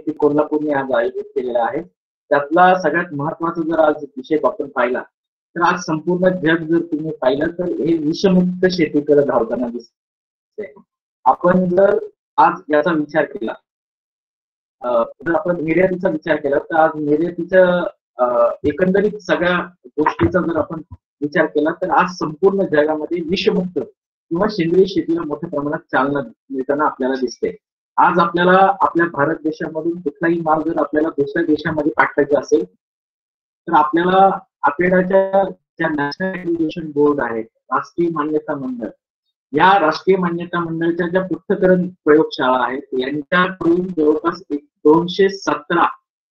समिती कोल्हापूरने आज आयोजित केलेला आहे. त्यातला सगळ्यात महत्वाचा जर आज विषय आपण पाहिला तर आज संपूर्ण जग जर तुम्ही पाहिलं तर हे विषमुक्त शेतीकडे धावताना दिसते. आपण जर आज याचा विचार केला, जर आपण निर्यातीचा विचार केला तर आज निर्यातीच्या एकंदरीत सगळ्या गोष्टीचा जर आपण विचार केला तर आज संपूर्ण जगामध्ये विषमुक्त किंवा सेंद्रिय शेतीला मोठ्या प्रमाणात चालना मिळताना आपल्याला दिसते. आज आपल्याला आपल्या भारत देशामधून कुठलाही माल जर आपल्याला दुसऱ्या देशामध्ये पाठवायचा असेल तर आपल्याला आपल्याच्या ज्या नॅशनल एज्युकेशन बोर्ड आहे, राष्ट्रीय मान्यता मंडळ, या राष्ट्रीय मान्यता मंडळाच्या ज्या पृथक्करण प्रयोगशाळा आहेत यांच्याकडून जवळपास 217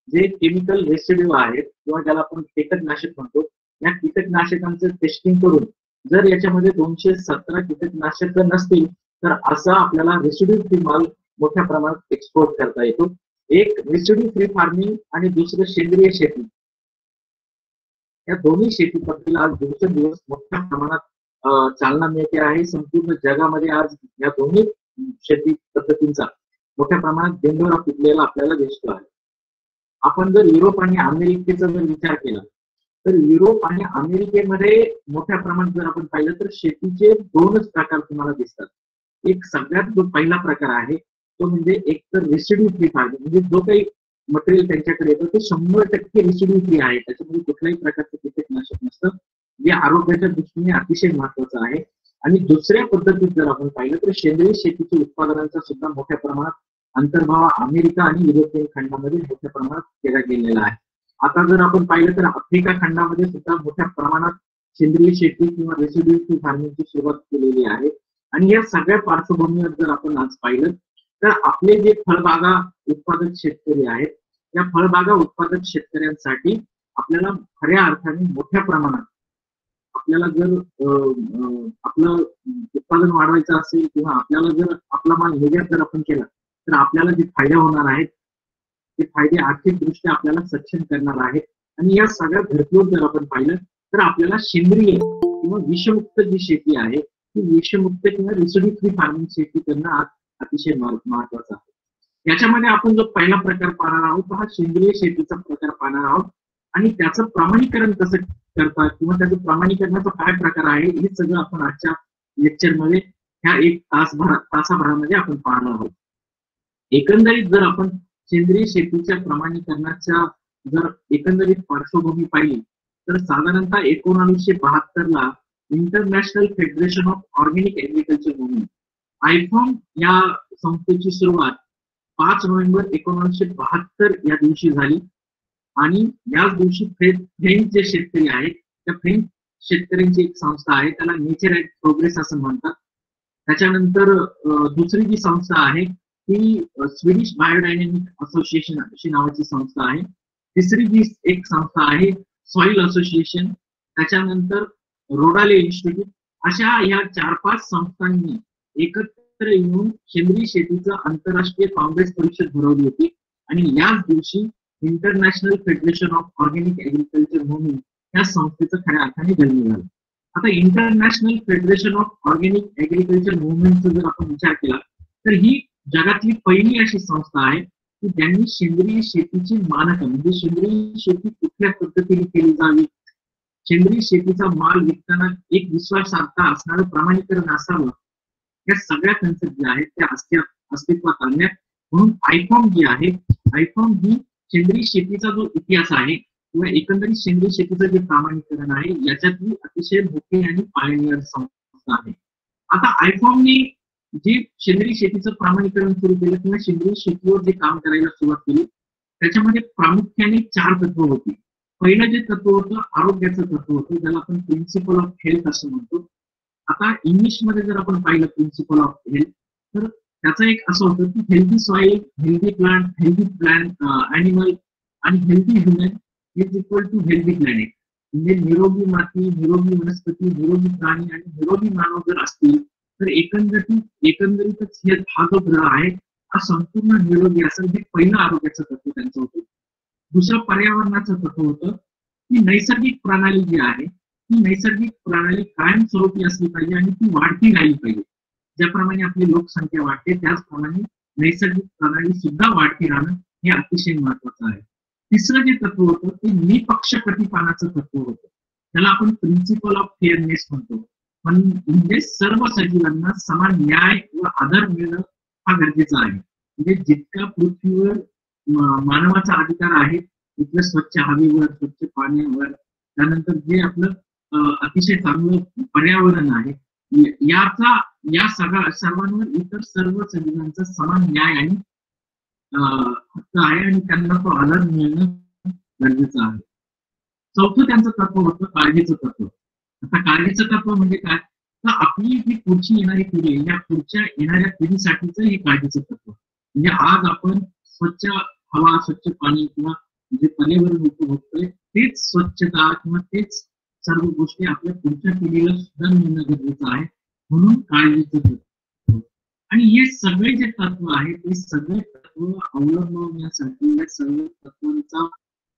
जे केमिकल रेसिड्यू आहेत किंवा ज्याला आपण कीटकनाशक म्हणतो, या कीटकनाशकांचं टेस्टिंग करून जर याच्यामध्ये 217 कीटकनाशक नसतील तर असा आपल्याला रेसिड्यू फ्री माल मोठ्या प्रमाणात एक्सपोर्ट करता येतो. एक रेसिड्यू फ्री फार्मिंग आणि दुसरं सेंद्रिय शेती, या दोन्ही शेती पद्धतीला आज दिवसेंदिवस मोठ्या प्रमाणात चालना मिळते आहे. संपूर्ण जगामध्ये आज या दोन्ही शेती पद्धतींचा मोठ्या प्रमाणात दिंडोरा पिटलेला आपल्याला दिसतो आहे. आपण जर युरोप आणि अमेरिकेचा जर विचार केला तर युरोप आणि अमेरिकेमध्ये मोठ्या प्रमाणात जर आपण पाहिलं तर शेतीचे दोनच प्रकार तुम्हाला दिसतात. एक सगळ्यात जो पहिला प्रकार आहे तो म्हणजे एक तर रेसिड्यू फ्री फार्मिंग, म्हणजे जो काही मटेरियल त्यांच्याकडे येतं ते 100% रेसिड्यू फ्री आहे, त्याच्यामध्ये कुठल्याही प्रकारचं कीटकनाशक नसतं, जे आरोग्याच्या दृष्टीने अतिशय महत्वाचं आहे. आणि दुसऱ्या पद्धतीत जर आपण पाहिलं तर सेंद्रिय शेतीच्या उत्पादनांचा सुद्धा मोठ्या प्रमाणात अंतर्भाव अमेरिका आणि युरोपियन खंडामध्ये मोठ्या प्रमाणात केला गेलेला आहे. आता जर आपण पाहिलं तर आफ्रिका खंडामध्ये सुद्धा मोठ्या प्रमाणात सेंद्रिय शेती किंवा रेसिड्यू फ्री फार्मिंगची सुरुवात केलेली आहे. आणि या सगळ्या पार्श्वभूमीवर जर आपण आज पाहिलं तर आपले जे फळबागा उत्पादक शेतकरी आहेत, या फळबागा उत्पादक शेतकऱ्यांसाठी आपल्याला खऱ्या अर्थाने मोठ्या प्रमाणात आपल्याला जर आपलं उत्पादन वाढवायचं असेल किंवा आपल्याला जर आपला माल निर्यात जर आपण केला तर आपल्याला जे फायदे होणार आहेत ते फायदे आर्थिकदृष्ट्या आपल्याला सक्षम करणार आहेत. आणि या सगळ्या धर्तीवर जर आपण पाहिलं तर आपल्याला सेंद्रिय किंवा विषमुक्त जी शेती आहे ती विषमुक्त किंवा रेसिड्यू फ्री फार्मिंग शेती करणं आज अतिशय महत्वाचं आहे. याच्यामध्ये आपण जो पहिला प्रकार पाहणार आहोत तो हा सेंद्रिय शेतीचा प्रकार पाहणार आहोत आणि त्याचं प्रमाणीकरण कसं करतात किंवा त्याचं प्रमाणीकरणाचा काय प्रकार आहे हे सगळं आपण आजच्या लेक्चरमध्ये ह्या एक तासाभरामध्ये आपण पाहणार आहोत. एकंदरीत जर आपण सेंद्रिय शेतीच्या प्रमाणीकरणाच्या जर एकंदरीत पार्श्वभूमी पाहिली तर साधारणतः 1972 ला international federation of organic agriculture movement IFOAM या संस्थेची सुरुवात 5 नोव्हेंबर 1972 या दिवशी झाली. आणि याच दिवशी फ्रेंच जे शेतकरी आहेत त्या फ्रेंच शेतकऱ्यांची एक संस्था आहे, त्याला नेचर ॲट प्रोग्रेस असं म्हणतात. त्याच्यानंतर दुसरी जी संस्था आहे ती स्वीडिश बायोडायनेमिक असोसिएशन अशी नावाची संस्था आहे. तिसरी जी एक संस्था आहे सॉइल असोसिएशन, त्याच्यानंतर रोडाले इन्स्टिट्यूट. अशा या 4-5 संस्थांनी एकत्र येऊन सेंद्रिय शेतीचं आंतरराष्ट्रीय काँग्रेस परिषद भरवली होती आणि याच दिवशी international federation of organic agriculture movement या संस्थेचं खऱ्या अर्थाने जन्म झाला. आता international federation of organic agriculture मुव्हमेंटचा जर आपण विचार केला तर ही जगातली पहिली अशी संस्था आहे की ज्यांनी सेंद्रिय शेतीची मानकं म्हणजे सेंद्रिय शेती कुठल्या पद्धतीने केली जावी, सेंद्रिय शेतीचा माल विकताना एक विश्वासार्हता असणारं प्रमाणीकरण असावं, या सगळ्या कन्सेप्ट ज्या आहेत त्या अस्तित्वात आणण्यात. म्हणून आयफॉम जी आहे, आयफॉम ही सेंद्रिय शेतीचा जो इतिहास आहे किंवा एकंदरीत सेंद्रिय शेतीचं जे प्रमाणीकरण आहे याच्यातली अतिशय मोठी आणि पायनियर संस्था आहे. आता आयफॉमने जे सेंद्रिय शेतीचं प्रमाणीकरण सुरू केलं किंवा सेंद्रिय शेतीवर जे काम करायला सुरुवात केली त्याच्यामध्ये प्रामुख्याने 4 तत्व होती. पहिलं जे तत्व होतं आरोग्याचं तत्व होतं, ज्याला आपण प्रिन्सिपल ऑफ हेल्थ असं म्हणतो. आता इंग्लिशमध्ये जर आपण पाहिलं प्रिन्सिपल ऑफ हेल्थ तर त्याचं एक असं होतं की healthy soil, healthy plant animal आणि healthy human is equal to healthy planet. म्हणजे निरोगी माती, निरोगी वनस्पती, निरोगी प्राणी आणि निरोगी मानव जर असतील तर एकंदरीतच हा जो ग्रह आहे हा संपूर्ण निरोगी असेल. हे पहिलं आरोग्याचं तत्व त्यांचं होतं. दुसरं पर्यावरणाचं तत्व होतं की नैसर्गिक प्रणाली जी आहे ती नैसर्गिक प्रणाली कायमस्वरूपी असली पाहिजे आणि ती वाढती राहिली पाहिजे. ज्याप्रमाणे आपली लोकसंख्या वाढते त्याचप्रमाणे नैसर्गिक प्रणाली सुद्धा वाढती राहणं हे अतिशय महत्वाचं आहे. तिसरं जे तत्व होतं ते निपक्षपातीपणाचं तत्व होतं. त्याला आपण प्रिन्सिपल ऑफ फेअरनेस म्हणतो. म्हणजे सर्व सजीवांना समान न्याय व आदर मिळणं हा गरजेचा आहे. म्हणजे जितका पृथ्वीवर मानवाचा अधिकार आहे तिथलं स्वच्छ हवेवर, स्वच्छ पाण्यावर, त्यानंतर जे आपलं अतिशय चांगलं पर्यावरण आहे, याचा या सगळ्या सर्वांवर इतर सर्व सजीवांचा समान न्याय आणि हक्क आहे आणि त्यांना तो आदर मिळणं गरजेचं आहे. चौथं त्यांचं तत्व होतं काळजीचं तत्व. आता काळजीचं तत्व म्हणजे काय, तर आपली जी पुढची येणारी पिढी आहे, या पुढच्या येणाऱ्या पिढीसाठीच हे काळजीचं तत्व. म्हणजे आज आपण स्वच्छ हवा, स्वच्छ पाणी किंवा जे पर्यावरण होतोय तेच स्वच्छता किंवा तेच सर्व गोष्टी आपल्या पुढच्या पिढीला सुद्धा मिळणं गरजेचं आहे. म्हणून काळजीचं तत्व. आणि हे सगळे जे तत्व आहे ते सगळे तत्व अवलंबवण्यासाठी या सर्व तत्वांचा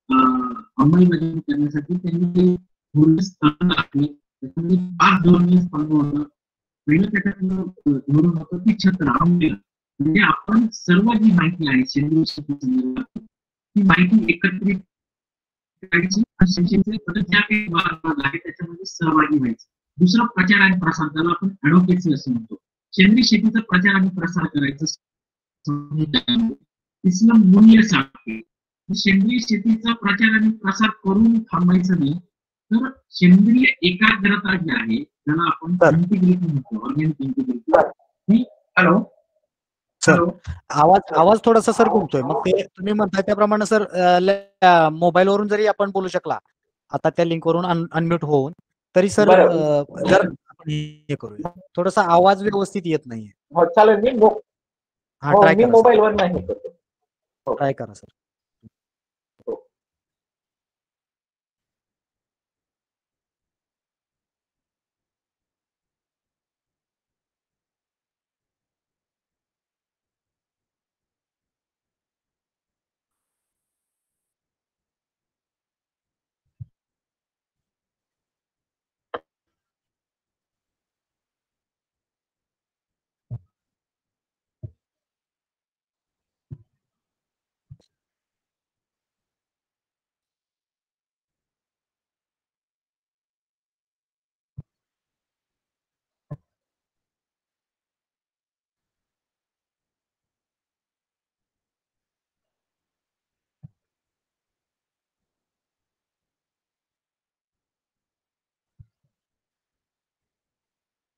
अंमलबजावणी करण्यासाठी त्यांनी ते स्तंभ आहे. त्याच्यामध्ये 5 धोरणे स्तंभ होतं. पहिलं त्याच्यातलं धोरण होतं की छत राहून गेलं. म्हणजे आपण सर्व जी माहिती आहे सेंद्रिय शेती संदर्भात ती माहिती एकत्रित करायची आणि ज्या काही वाद आहे त्याच्यामध्ये सहभागी व्हायचं. दुसरं प्रचार आणि प्रसार, त्याला आपण ऍडव्होकेसी असं म्हणतो. सेंद्रिय शेतीचा प्रचार आणि प्रसार करायचा. तिसरं मूल्य साखळी. सेंद्रिय शेतीचा प्रचार आणि प्रसार करून थांबायचं नाही, तर सेंद्रिय एकाग्रता जी आहे त्याला आपण इंटिग्रिटी म्हणतो, ऑर्गॅनिक इंटिग्रिटी. हॅलो सर, आवाज थोडासा सर घुमतोय. मग ते तुम्ही म्हणताय त्याप्रमाणे सर मोबाईल वरून जरी आपण बोलू शकला आता त्या लिंक वरून अनम्यूट होऊन, तरी सर जर आपण हे करूया. थोडासा आवाज व्यवस्थित येत नाहीये. हो चालेल. मी मोबाईलवर नाही करतो. ट्राय करा सर.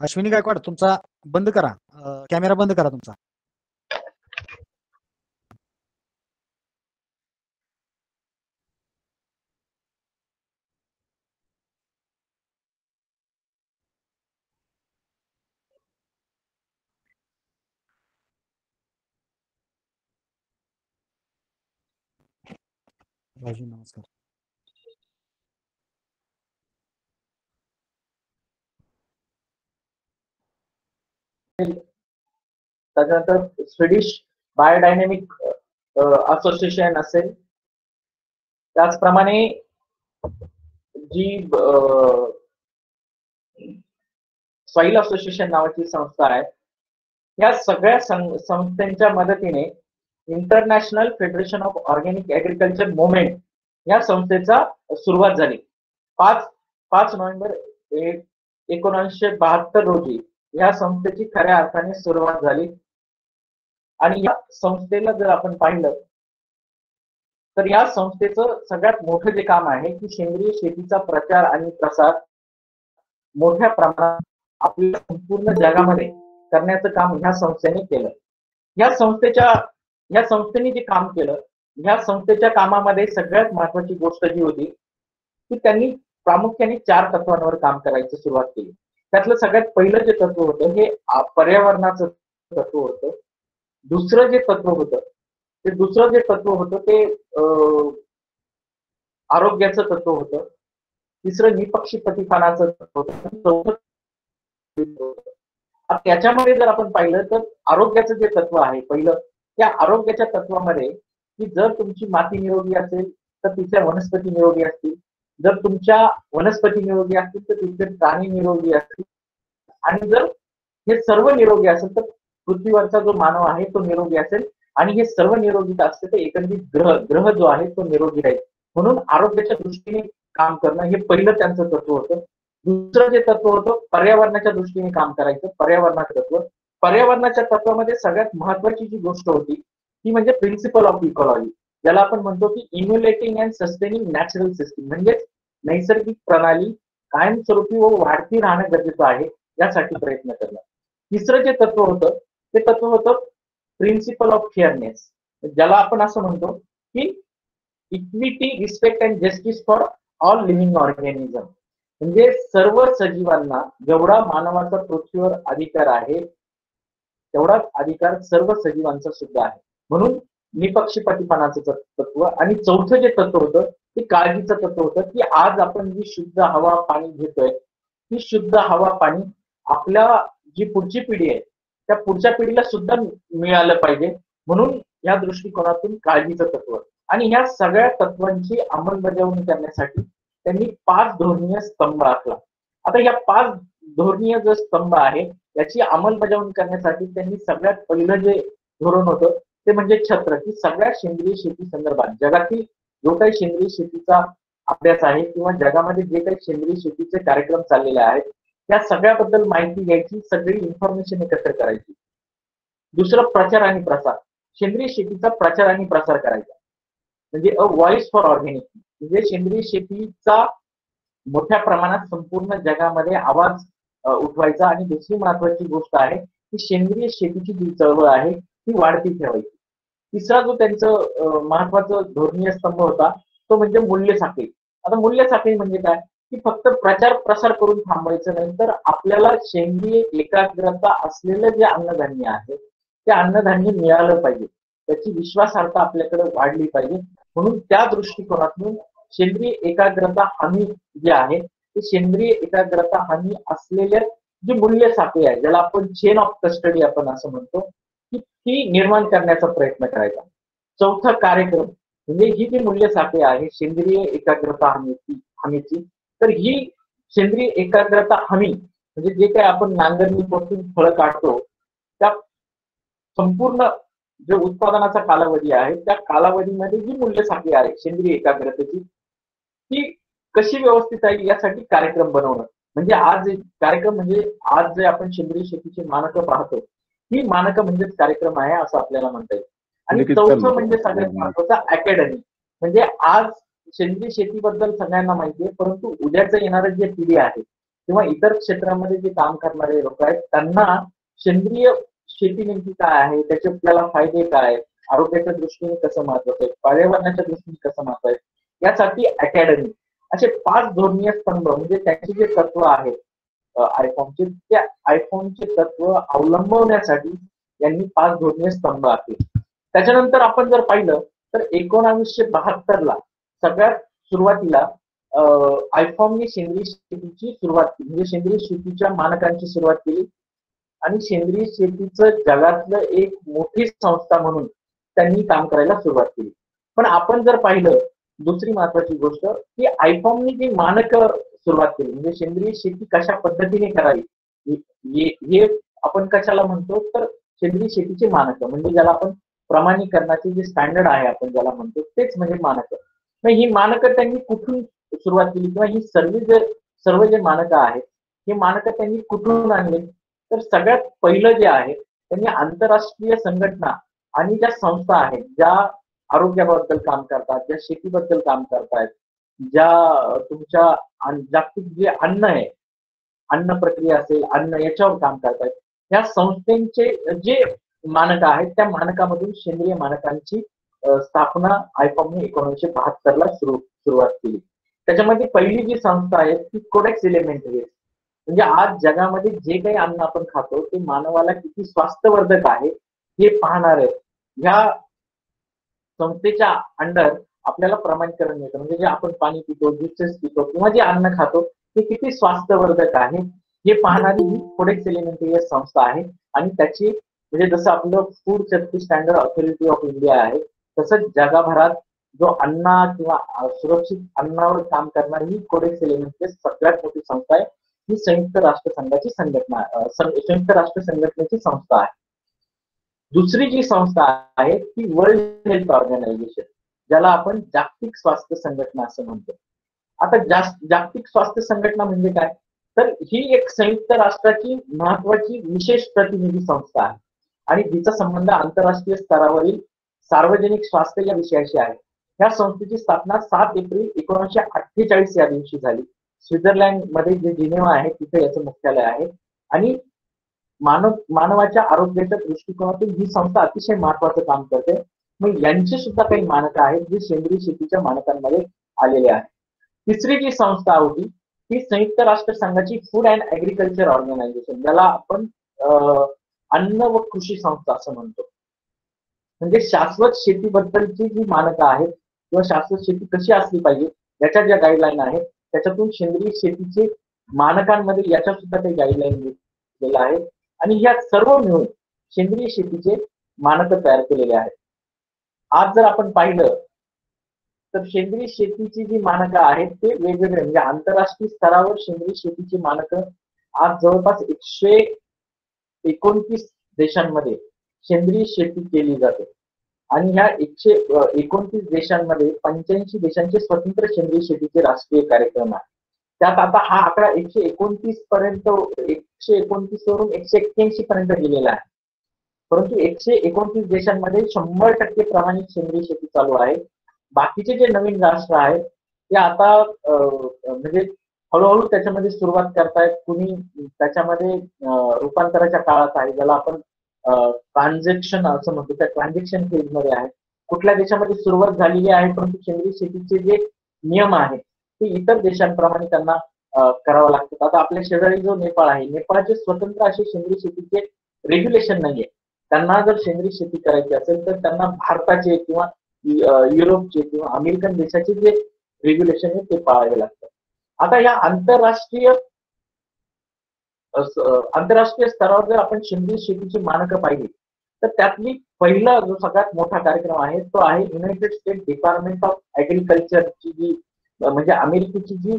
अश्विनी गायकवाड, तुमचा बंद करा, कॅमेरा बंद करा तुमचा. नमस्कार. त्याच्यानंतर स्वीडिश बायोडायनेमिक असोसिएशन असेल, त्याचप्रमाणे जी सॉइल असोसिएशन नावाची संस्था आहे, या सगळ्या संस्थांच्या मदतीने international federation of organic agriculture movement या संस्थेचा सुरुवात झाली. 5 नोव्हेंबर 1972 रोजी या संस्थेची खऱ्या अर्थाने सुरुवात झाली. आणि या संस्थेला जर आपण पाहिलं तर या संस्थेचं सगळ्यात मोठं जे काम आहे की सेंद्रिय शेतीचा प्रचार आणि प्रसार मोठ्या प्रमाणात आपल्या संपूर्ण जगामध्ये करण्याचं काम ह्या संस्थेने केलं. या संस्थेने जे काम केलं, ह्या संस्थेच्या कामामध्ये सगळ्यात महत्वाची गोष्ट जी होती की त्यांनी प्रामुख्याने 4 तत्वांवर काम करायची सुरुवात केली. त्यातलं सगळ्यात पहिलं जे तत्व होतं हे पर्यावरणाचं तत्व होतं. दुसरं जे तत्व होतं ते आरोग्याचं तत्व होतं. तिसरं निपक्षपातीपणाचं तत्व होतं. त्याच्यामध्ये जर आपण पाहिलं तर आरोग्याचं जे तत्व आहे पहिलं, त्या आरोग्याच्या तत्वामध्ये की जर तुमची माती निरोगी असेल तर तिथल्या वनस्पती निरोगी असतील, जर तुमच्या वनस्पती निरोगी असतील तर तिथले प्राणी निरोगी असतील, आणि जर हे सर्व निरोगी असेल तर पृथ्वीवरचा जो मानव आहे तो निरोगी असेल. आणि हे सर्व निरोगी असते तर एकंदरीत ग्रह जो आहे तो निरोगी राहील. म्हणून आरोग्याच्या दृष्टीने काम करणं हे पहिलं त्यांचं तत्व होतं. दुसरं जे तत्व होतं पर्यावरणाच्या दृष्टीने काम करायचं. पर्यावरणाच्या तत्वामध्ये सगळ्यात महत्वाची जी गोष्ट होती ती म्हणजे प्रिन्सिपल ऑफ इकॉलॉजी, ज्याला आपण म्हणतो की इम्युलेटिंग अँड सस्टेनिंग नॅचरल सिस्टीम, म्हणजेच नैसर्गिक प्रणाली कायमस्वरूपी व वाढती राहणं गरजेचं आहे यासाठी प्रयत्न करणं. तिसरं जे तत्व होतं ते तत्व होतं प्रिन्सिपल ऑफ फेअरनेस, ज्याला आपण असं म्हणतो की equity, respect and justice for all living organism, म्हणजे सर्व सजीवांना जेवढा मानवाचा पृथ्वीवर अधिकार आहे तेवढाच अधिकार सर्व सजीवांचा सुद्धा आहे. म्हणून निपक्षपातीपणाचं तत्व. आणि चौथं जे तत्व होतं ते काळजीचं तत्व होतं की आज आपण जी शुद्ध हवा पाणी घेतोय ती शुद्ध हवा पाणी आपल्या जी पुढची पिढी आहे त्या पुढच्या पिढीला सुद्धा मिळालं पाहिजे, म्हणून या दृष्टिकोनातून काळजीचं तत्व. आणि ह्या सगळ्या तत्वांची अंमलबजावणी करण्यासाठी त्यांनी 5 धोरणीय स्तंभ आखला. आता या 5 धोरणीय जो स्तंभ आहे याची अंमलबजावणी करण्यासाठी त्यांनी सगळ्यात पहिलं जे धोरण होतं ते म्हणजे छत्र, की सगळ्या सेंद्रिय शेती संदर्भात जगातील जो काही सेंद्रिय शेतीचा अभ्यास आहे किंवा जगामध्ये जे काही सेंद्रिय शेतीचे कार्यक्रम चाललेले आहेत त्या सगळ्याबद्दल माहिती घ्यायची, सगळी इन्फॉर्मेशन एकत्र करायची. दुसरं प्रचार आणि प्रसार, सेंद्रिय शेतीचा प्रचार आणि प्रसार करायचा, म्हणजे अ व्हॉइस फॉर ऑर्गॅनिक, म्हणजे सेंद्रिय शेतीचा मोठ्या प्रमाणात संपूर्ण जगामध्ये आवाज उठवायचा. आणि दुसरी महत्वाची गोष्ट आहे की सेंद्रिय शेतीची जी चळवळ आहे ती वाढती ठेवायची. तिसरा जो त्यांचं महत्वाचं धोरणीय स्तंभ होता तो म्हणजे मूल्य साखळी. आता मूल्य साखळी म्हणजे काय, की फक्त प्रचार प्रसार करून थांबायचं नाही, तर आपल्याला सेंद्रिय एकाग्रता असलेलं जे अन्नधान्य आहे ते अन्नधान्य मिळालं पाहिजे, त्याची विश्वासार्हता आपल्याकडे वाढली पाहिजे. म्हणून त्या दृष्टिकोनातून सेंद्रिय एकाग्रता हमी जी आहे ते सेंद्रिय एकाग्रता हमी असलेल्या जी मूल्य साखळी आहे ज्याला आपण चेन ऑफ कस्टडी आपण असं म्हणतो की ती निर्माण करण्याचा प्रयत्न करायचा. चौथा कार्यक्रम म्हणजे ही जी मूल्य साखळी आहे सेंद्रिय एकाग्रता हमीची, तर ही सेंद्रिय एकाग्रता हमी म्हणजे जे काही आपण नांगरणीपासून फळं काढतो त्या संपूर्ण जो उत्पादनाचा कालावधी आहे त्या कालावधीमध्ये जी मूल्य साखळी आहे सेंद्रिय एकाग्रतेची ती कशी व्यवस्थित आहे यासाठी कार्यक्रम बनवणं. म्हणजे आज कार्यक्रम म्हणजे आज जे आपण सेंद्रिय शेतीची मानकं पाहतो ही मानकं म्हणजेच कार्यक्रम आहे असं आपल्याला म्हणता येईल. आणि चौथं म्हणजे सगळ्यात महत्वाचं अकॅडमी, म्हणजे आज सेंद्रिय शेतीबद्दल सगळ्यांना माहिती आहे परंतु उद्याचं येणारं जे पिढी आहे किंवा इतर क्षेत्रामध्ये जे काम करणारे लोक आहेत त्यांना सेंद्रिय शेती नेमकी काय आहे, त्याचे आपल्याला फायदे काय, आरोग्याच्या दृष्टीने कसं महत्वाचं आहे, पर्यावरणाच्या दृष्टीने कसं महत्व आहे, यासाठी अकॅडमी असे 5 धोरणीय स्तंभ म्हणजे त्यांचे जे तत्व आहेत आयफॉनचे त्या आयफॉनचे तत्व अवलंबवण्यासाठी यांनी 5 धोरणीय स्तंभ आखले. त्याच्यानंतर आपण जर पाहिलं तर 1972ला सगळ्यात सुरुवातीला आयफॉनने सेंद्रिय शेतीची सुरुवात केली, म्हणजे सेंद्रिय शेतीच्या मानकांची सुरुवात केली आणि सेंद्रिय शेतीचं जगातलं एक मोठी संस्था म्हणून त्यांनी काम करायला सुरुवात केली. पण आपण जर पाहिलं दुसरी महत्वाची गोष्ट की आयफॉनने जी मानक सुरुवात केली म्हणजे सेंद्रिय शेती कशा पद्धतीने करावी हे आपण कशाला म्हणतो तर सेंद्रिय शेतीची मानक म्हणजे ज्याला आपण प्रमाणीकरणाचे जे स्टँडर्ड आहे आपण ज्याला म्हणतो तेच म्हणजे मानक. मग ही मानकं त्यांनी कुठून सुरुवात केली किंवा ही सर्व जे मानकं आहेत हे मानकं त्यांनी कुठून आणले तर सगळ्यात पहिलं जे आहे त्यांनी आंतरराष्ट्रीय संघटना आणि ज्या संस्था आहेत ज्या आरोग्याबद्दल काम करतात, ज्या शेतीबद्दल काम करतायत, ज्या तुमच्या जागतिक जे अन्न आहे अन्न प्रक्रिया असेल अन्न याच्यावर काम करतायत या संस्थेचे जे मानक आहेत त्या मानकामधून सेंद्रिय मानकांची स्थापना आयफॉमने 1972ला सुरुवात केली. त्याच्यामध्ये पहिली जी संस्था आहे ती कोडेक्स एलिमेंटरी आहे, म्हणजे आज जगामध्ये जे काही अन्न आपण खातो ते मानवाला किती स्वास्थ्यवर्धक आहे हे पाहणार आहे. ह्या संस्थेच्या अंडर आपल्याला प्रमाणीकरण मिळतं, म्हणजे जे आपण पाणी पितो ज्युसेस पितो किंवा जे अन्न खातो ते किती स्वास्थ्यवर्धक आहे हे पाहणारी ही कोडेक्स एलिमेंटरी संस्था आहे. आणि त्याची म्हणजे जसं आपलं food safety standard authority of India आहे तसंच जगभरात जो अन्न किंवा सुरक्षित अन्नावर काम करणारी ही कोडेक्स एलिमेंटरी सगळ्यात मोठी संस्था आहे. ही संयुक्त राष्ट्र संघाची संघटनेची संस्था आहे. दुसरी जी संस्था आहे ती वर्ल्ड हेल्थ ऑर्गनायझेशन, ज्याला आपण जागतिक स्वास्थ्य संघटना असं म्हणतो. आता जागतिक स्वास्थ्य संघटना म्हणजे काय, तर ही एक संयुक्त राष्ट्राची महत्वाची विशेष प्रतिनिधी संस्था आहे आणि तिचा संबंध आंतरराष्ट्रीय स्तरावरील सार्वजनिक स्वास्थ्य या विषयाशी आहे. ह्या संस्थेची स्थापना 7 एप्रिल 1948 या दिवशी झाली. स्वित्झर्लंड मध्ये जे जिनेव्हा आहे तिथे याचं मुख्यालय आहे आणि मानवाच्या आरोग्याच्या दृष्टिकोनातून ही संस्था अतिशय महत्वाचं काम करते. मग यांची सुद्धा काही मानकं आहेत जे सेंद्रिय शेतीच्या मानकांमध्ये आलेले आहेत. तिसरी जी संस्था होती ती संयुक्त राष्ट्र संघाची फूड अँड ऍग्रिकल्चर ऑर्गनायझेशन, ज्याला आपण अन्न व कृषी संस्था असं म्हणतो. म्हणजे शाश्वत शेतीबद्दलची जी मानकं आहेत किंवा शाश्वत शेती कशी असली पाहिजे याच्या ज्या गाईडलाईन आहेत त्याच्यातून सेंद्रिय शेतीचे मानकांमध्ये याच्या सुद्धा काही गाईडलाईन दिलेल्या आहेत आणि या सर्व मिळून सेंद्रिय शेतीचे मानकं तयार केलेले आहेत. आज जर आपण पाहिलं तर सेंद्रिय शेतीची जी मानकं आहेत ते वेगवेगळे, म्हणजे आंतरराष्ट्रीय स्तरावर सेंद्रिय शेतीची मानकं आज जवळपास 129 देशांमध्ये सेंद्रिय शेती केली जाते आणि ह्या 129 देशांमध्ये 85 देशांचे स्वतंत्र सेंद्रिय शेतीचे राष्ट्रीय कार्यक्रम आहे. त्यात आता हा आकडा 129 पर्यंत 129 वरून 181 पर्यंत गेलेला आहे. परंतु 129 देशांमध्ये 100% प्रमाणित सेंद्रिय शेती चालू आहे. बाकीचे जे नवीन राष्ट्र आहेत ते आता म्हणजे हळूहळू त्याच्यामध्ये सुरुवात करतायत. कुणी त्याच्यामध्ये रूपांतराच्या काळात आहे, ज्याला आपण ट्रान्झॅक्शन असं म्हणतो, त्या ट्रान्झॅक्शन फेज मध्ये आहे. कुठल्या देशामध्ये सुरुवात झालेली आहे परंतु सेंद्रिय शेतीचे जे नियम आहेत ते इतर देशांप्रमाणे त्यांना करावं लागतं. आता आपल्या शेजारी जो नेपाळ आहे, नेपाळचे स्वतंत्र असे सेंद्रिय शेतीचे रेग्युलेशन नाहीये. त्यांना जर सेंद्रिय शेती करायची असेल तर त्यांना भारताचे किंवा युरोपचे किंवा अमेरिकन देशाचे जे रेग्युलेशन आहे ते पाळावे लागतात. आता या आंतरराष्ट्रीय स्तरावर जर आपण सेंद्रिय शेतीची मानकं पाहिली तर त्यातली पहिला जो सगळ्यात मोठा कार्यक्रम आहे तो आहे युनायटेड स्टेट डिपार्टमेंट ऑफ ऍग्रिकल्चरची जी, म्हणजे अमेरिकेची जी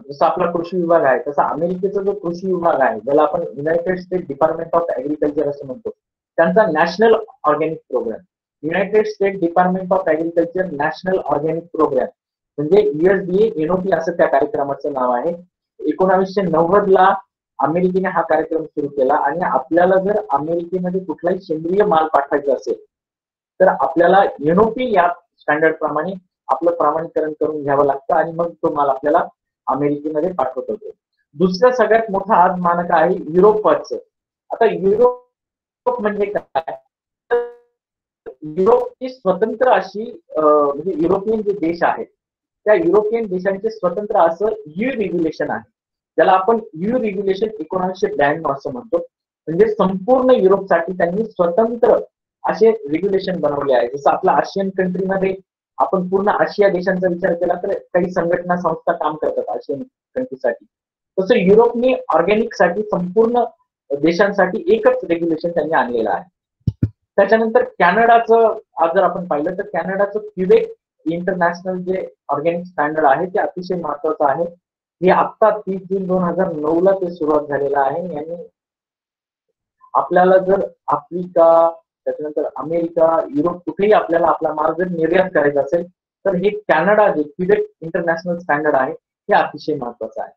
जसा आपला कृषी विभाग आहे तसा अमेरिकेचा जो कृषी विभाग आहे ज्याला आपण United State Department of Agriculture असं म्हणतो, त्यांचा National Organic Program, United State Department of Agriculture National Organic Program म्हणजे USDA NOP असं त्या कार्यक्रमाचं नाव आहे. 1990 ला अमेरिकेने हा कार्यक्रम सुरू केला आणि आपल्याला जर अमेरिकेमध्ये कुठलाही सेंद्रिय माल पाठवायचा असेल तर आपल्याला NOP या स्टँडर्ड प्रमाणे आपलं प्रमाणीकरण करून घ्यावं लागतं आणि मग तो माल आपल्याला अमेरिकेमध्ये पाठवत होतो. दुसरं सगळ्यात मोठं आज मानक आहे युरोपचं. आता युरोप म्हणजे काय, युरोपची स्वतंत्र अशी म्हणजे युरोपियन जे देश आहेत त्या युरोपियन देशांचे स्वतंत्र असं रेग्युलेशन आहे, ज्याला आपण रेग्युलेशन 1992 असं म्हणतो. म्हणजे संपूर्ण युरोपसाठी त्यांनी स्वतंत्र असे रेग्युलेशन बनवले आहे. जसं आपल्या आशियन कंट्रीमध्ये आपण पूर्ण आशिया देशांचा विचार केला तर काही संघटना संस्था काम करतात आशियन कंट्रीसाठी, तसं युरोपने ऑर्गॅनिक साठी संपूर्ण देशांसाठी एकच रेग्युलेशन त्यांनी आणलेलं आहे. त्याच्यानंतर कॅनडाचं आज जर आपण पाहिलं तर कॅनडाचं क्युबेक इंटरनॅशनल जे ऑर्गॅनिक स्टँडर्ड आहे ते अतिशय महत्वाचं आहे. हे आता 30 जून 2009 ला ते सुरुवात झालेलं आहे. आणि आपल्याला जर आफ्रिका, त्याच्यानंतर अमेरिका, युरोप कुठेही आपल्याला आपला माल जर निर्यात करायचा असेल तर हे कॅनडा जे क्युबेक इंटरनॅशनल स्टँडर्ड आहे हे अतिशय महत्वाचं आहे.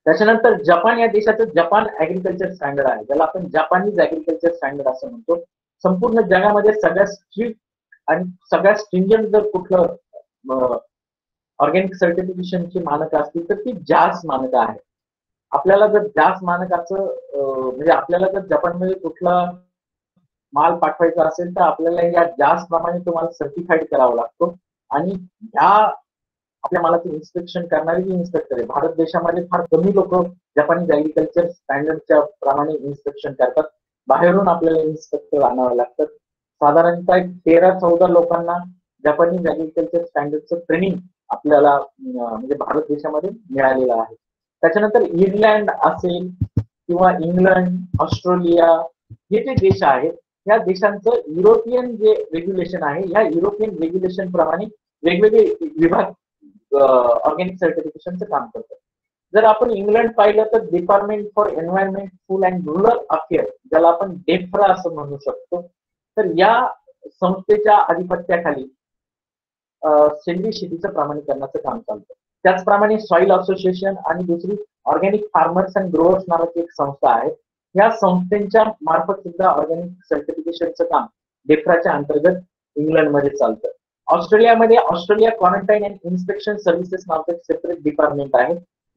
त्याच्यानंतर जपान या देशाचं जपान ऍग्रिकल्चर स्टँडर्ड आहे, ज्याला आपण जपानीज ऍग्रिकल्चर स्टँडर्ड असं म्हणतो. संपूर्ण जगामध्ये सगळ्यात स्ट्रिक्ट आणि सगळ्यात स्ट्रिंजंट जर कुठलं ऑर्गॅनिक सर्टिफिकेशनची मानकं असतील तर ती जास मानकं आहे. आपल्याला जर जास मानकाचं म्हणजे आपल्याला जर जपानमध्ये कुठला माल पाठवायचा असेल तर आपल्याला या जास प्रमाणे तो माल सर्टिफाईड करावा लागतो आणि ह्या आपल्या मालाचं इन्स्पेक्शन करणारे जे इन्स्पेक्टर आहे, भारत देशामध्ये फार कमी लोक जपानीज ऍग्रिकल्चर स्टँडर्डच्या प्रमाणे इन्स्पेक्शन करतात. बाहेरून आपल्याला इन्स्पेक्टर आणावे लागतात. साधारणतः 13-14 लोकांना जपानीज ऍग्रिकल्चर स्टँडर्डचं ट्रेनिंग आपल्याला म्हणजे भारत देशामध्ये मिळालेलं आहे. त्याच्यानंतर इर्लंड असेल किंवा इंग्लंड, ऑस्ट्रेलिया हे जे देश आहेत या देशांचं युरोपियन जे रेग्युलेशन आहे या युरोपियन रेग्युलेशन प्रमाणे वेगवेगळे विभाग ऑर्गॅनिक सर्टिफिकेशनचं काम करतात. जर आपण इंग्लंड पाहिलं तर department for environment food and rural affair, ज्याला आपण डेफ्रा असं म्हणू शकतो, तर या संस्थेच्या आधिपत्याखाली सेंद्रिय शेतीचं प्रमाणीकरणाचं काम चालतं. त्याचप्रमाणे सॉइल असोसिएशन आणि दुसरी ऑर्गॅनिक फार्मर्स अँड ग्रोअर्स नावाची एक संस्था आहे. या संस्थेच्या मार्फत सुद्धा ऑर्गॅनिक सर्टिफिकेशनचं काम डेफ्राच्या अंतर्गत इंग्लंडमध्ये चालतं. ऑस्ट्रेलियामध्ये Australia quarantine and inspection services नावाचं एक सेपरेट डिपार्टमेंट आहे,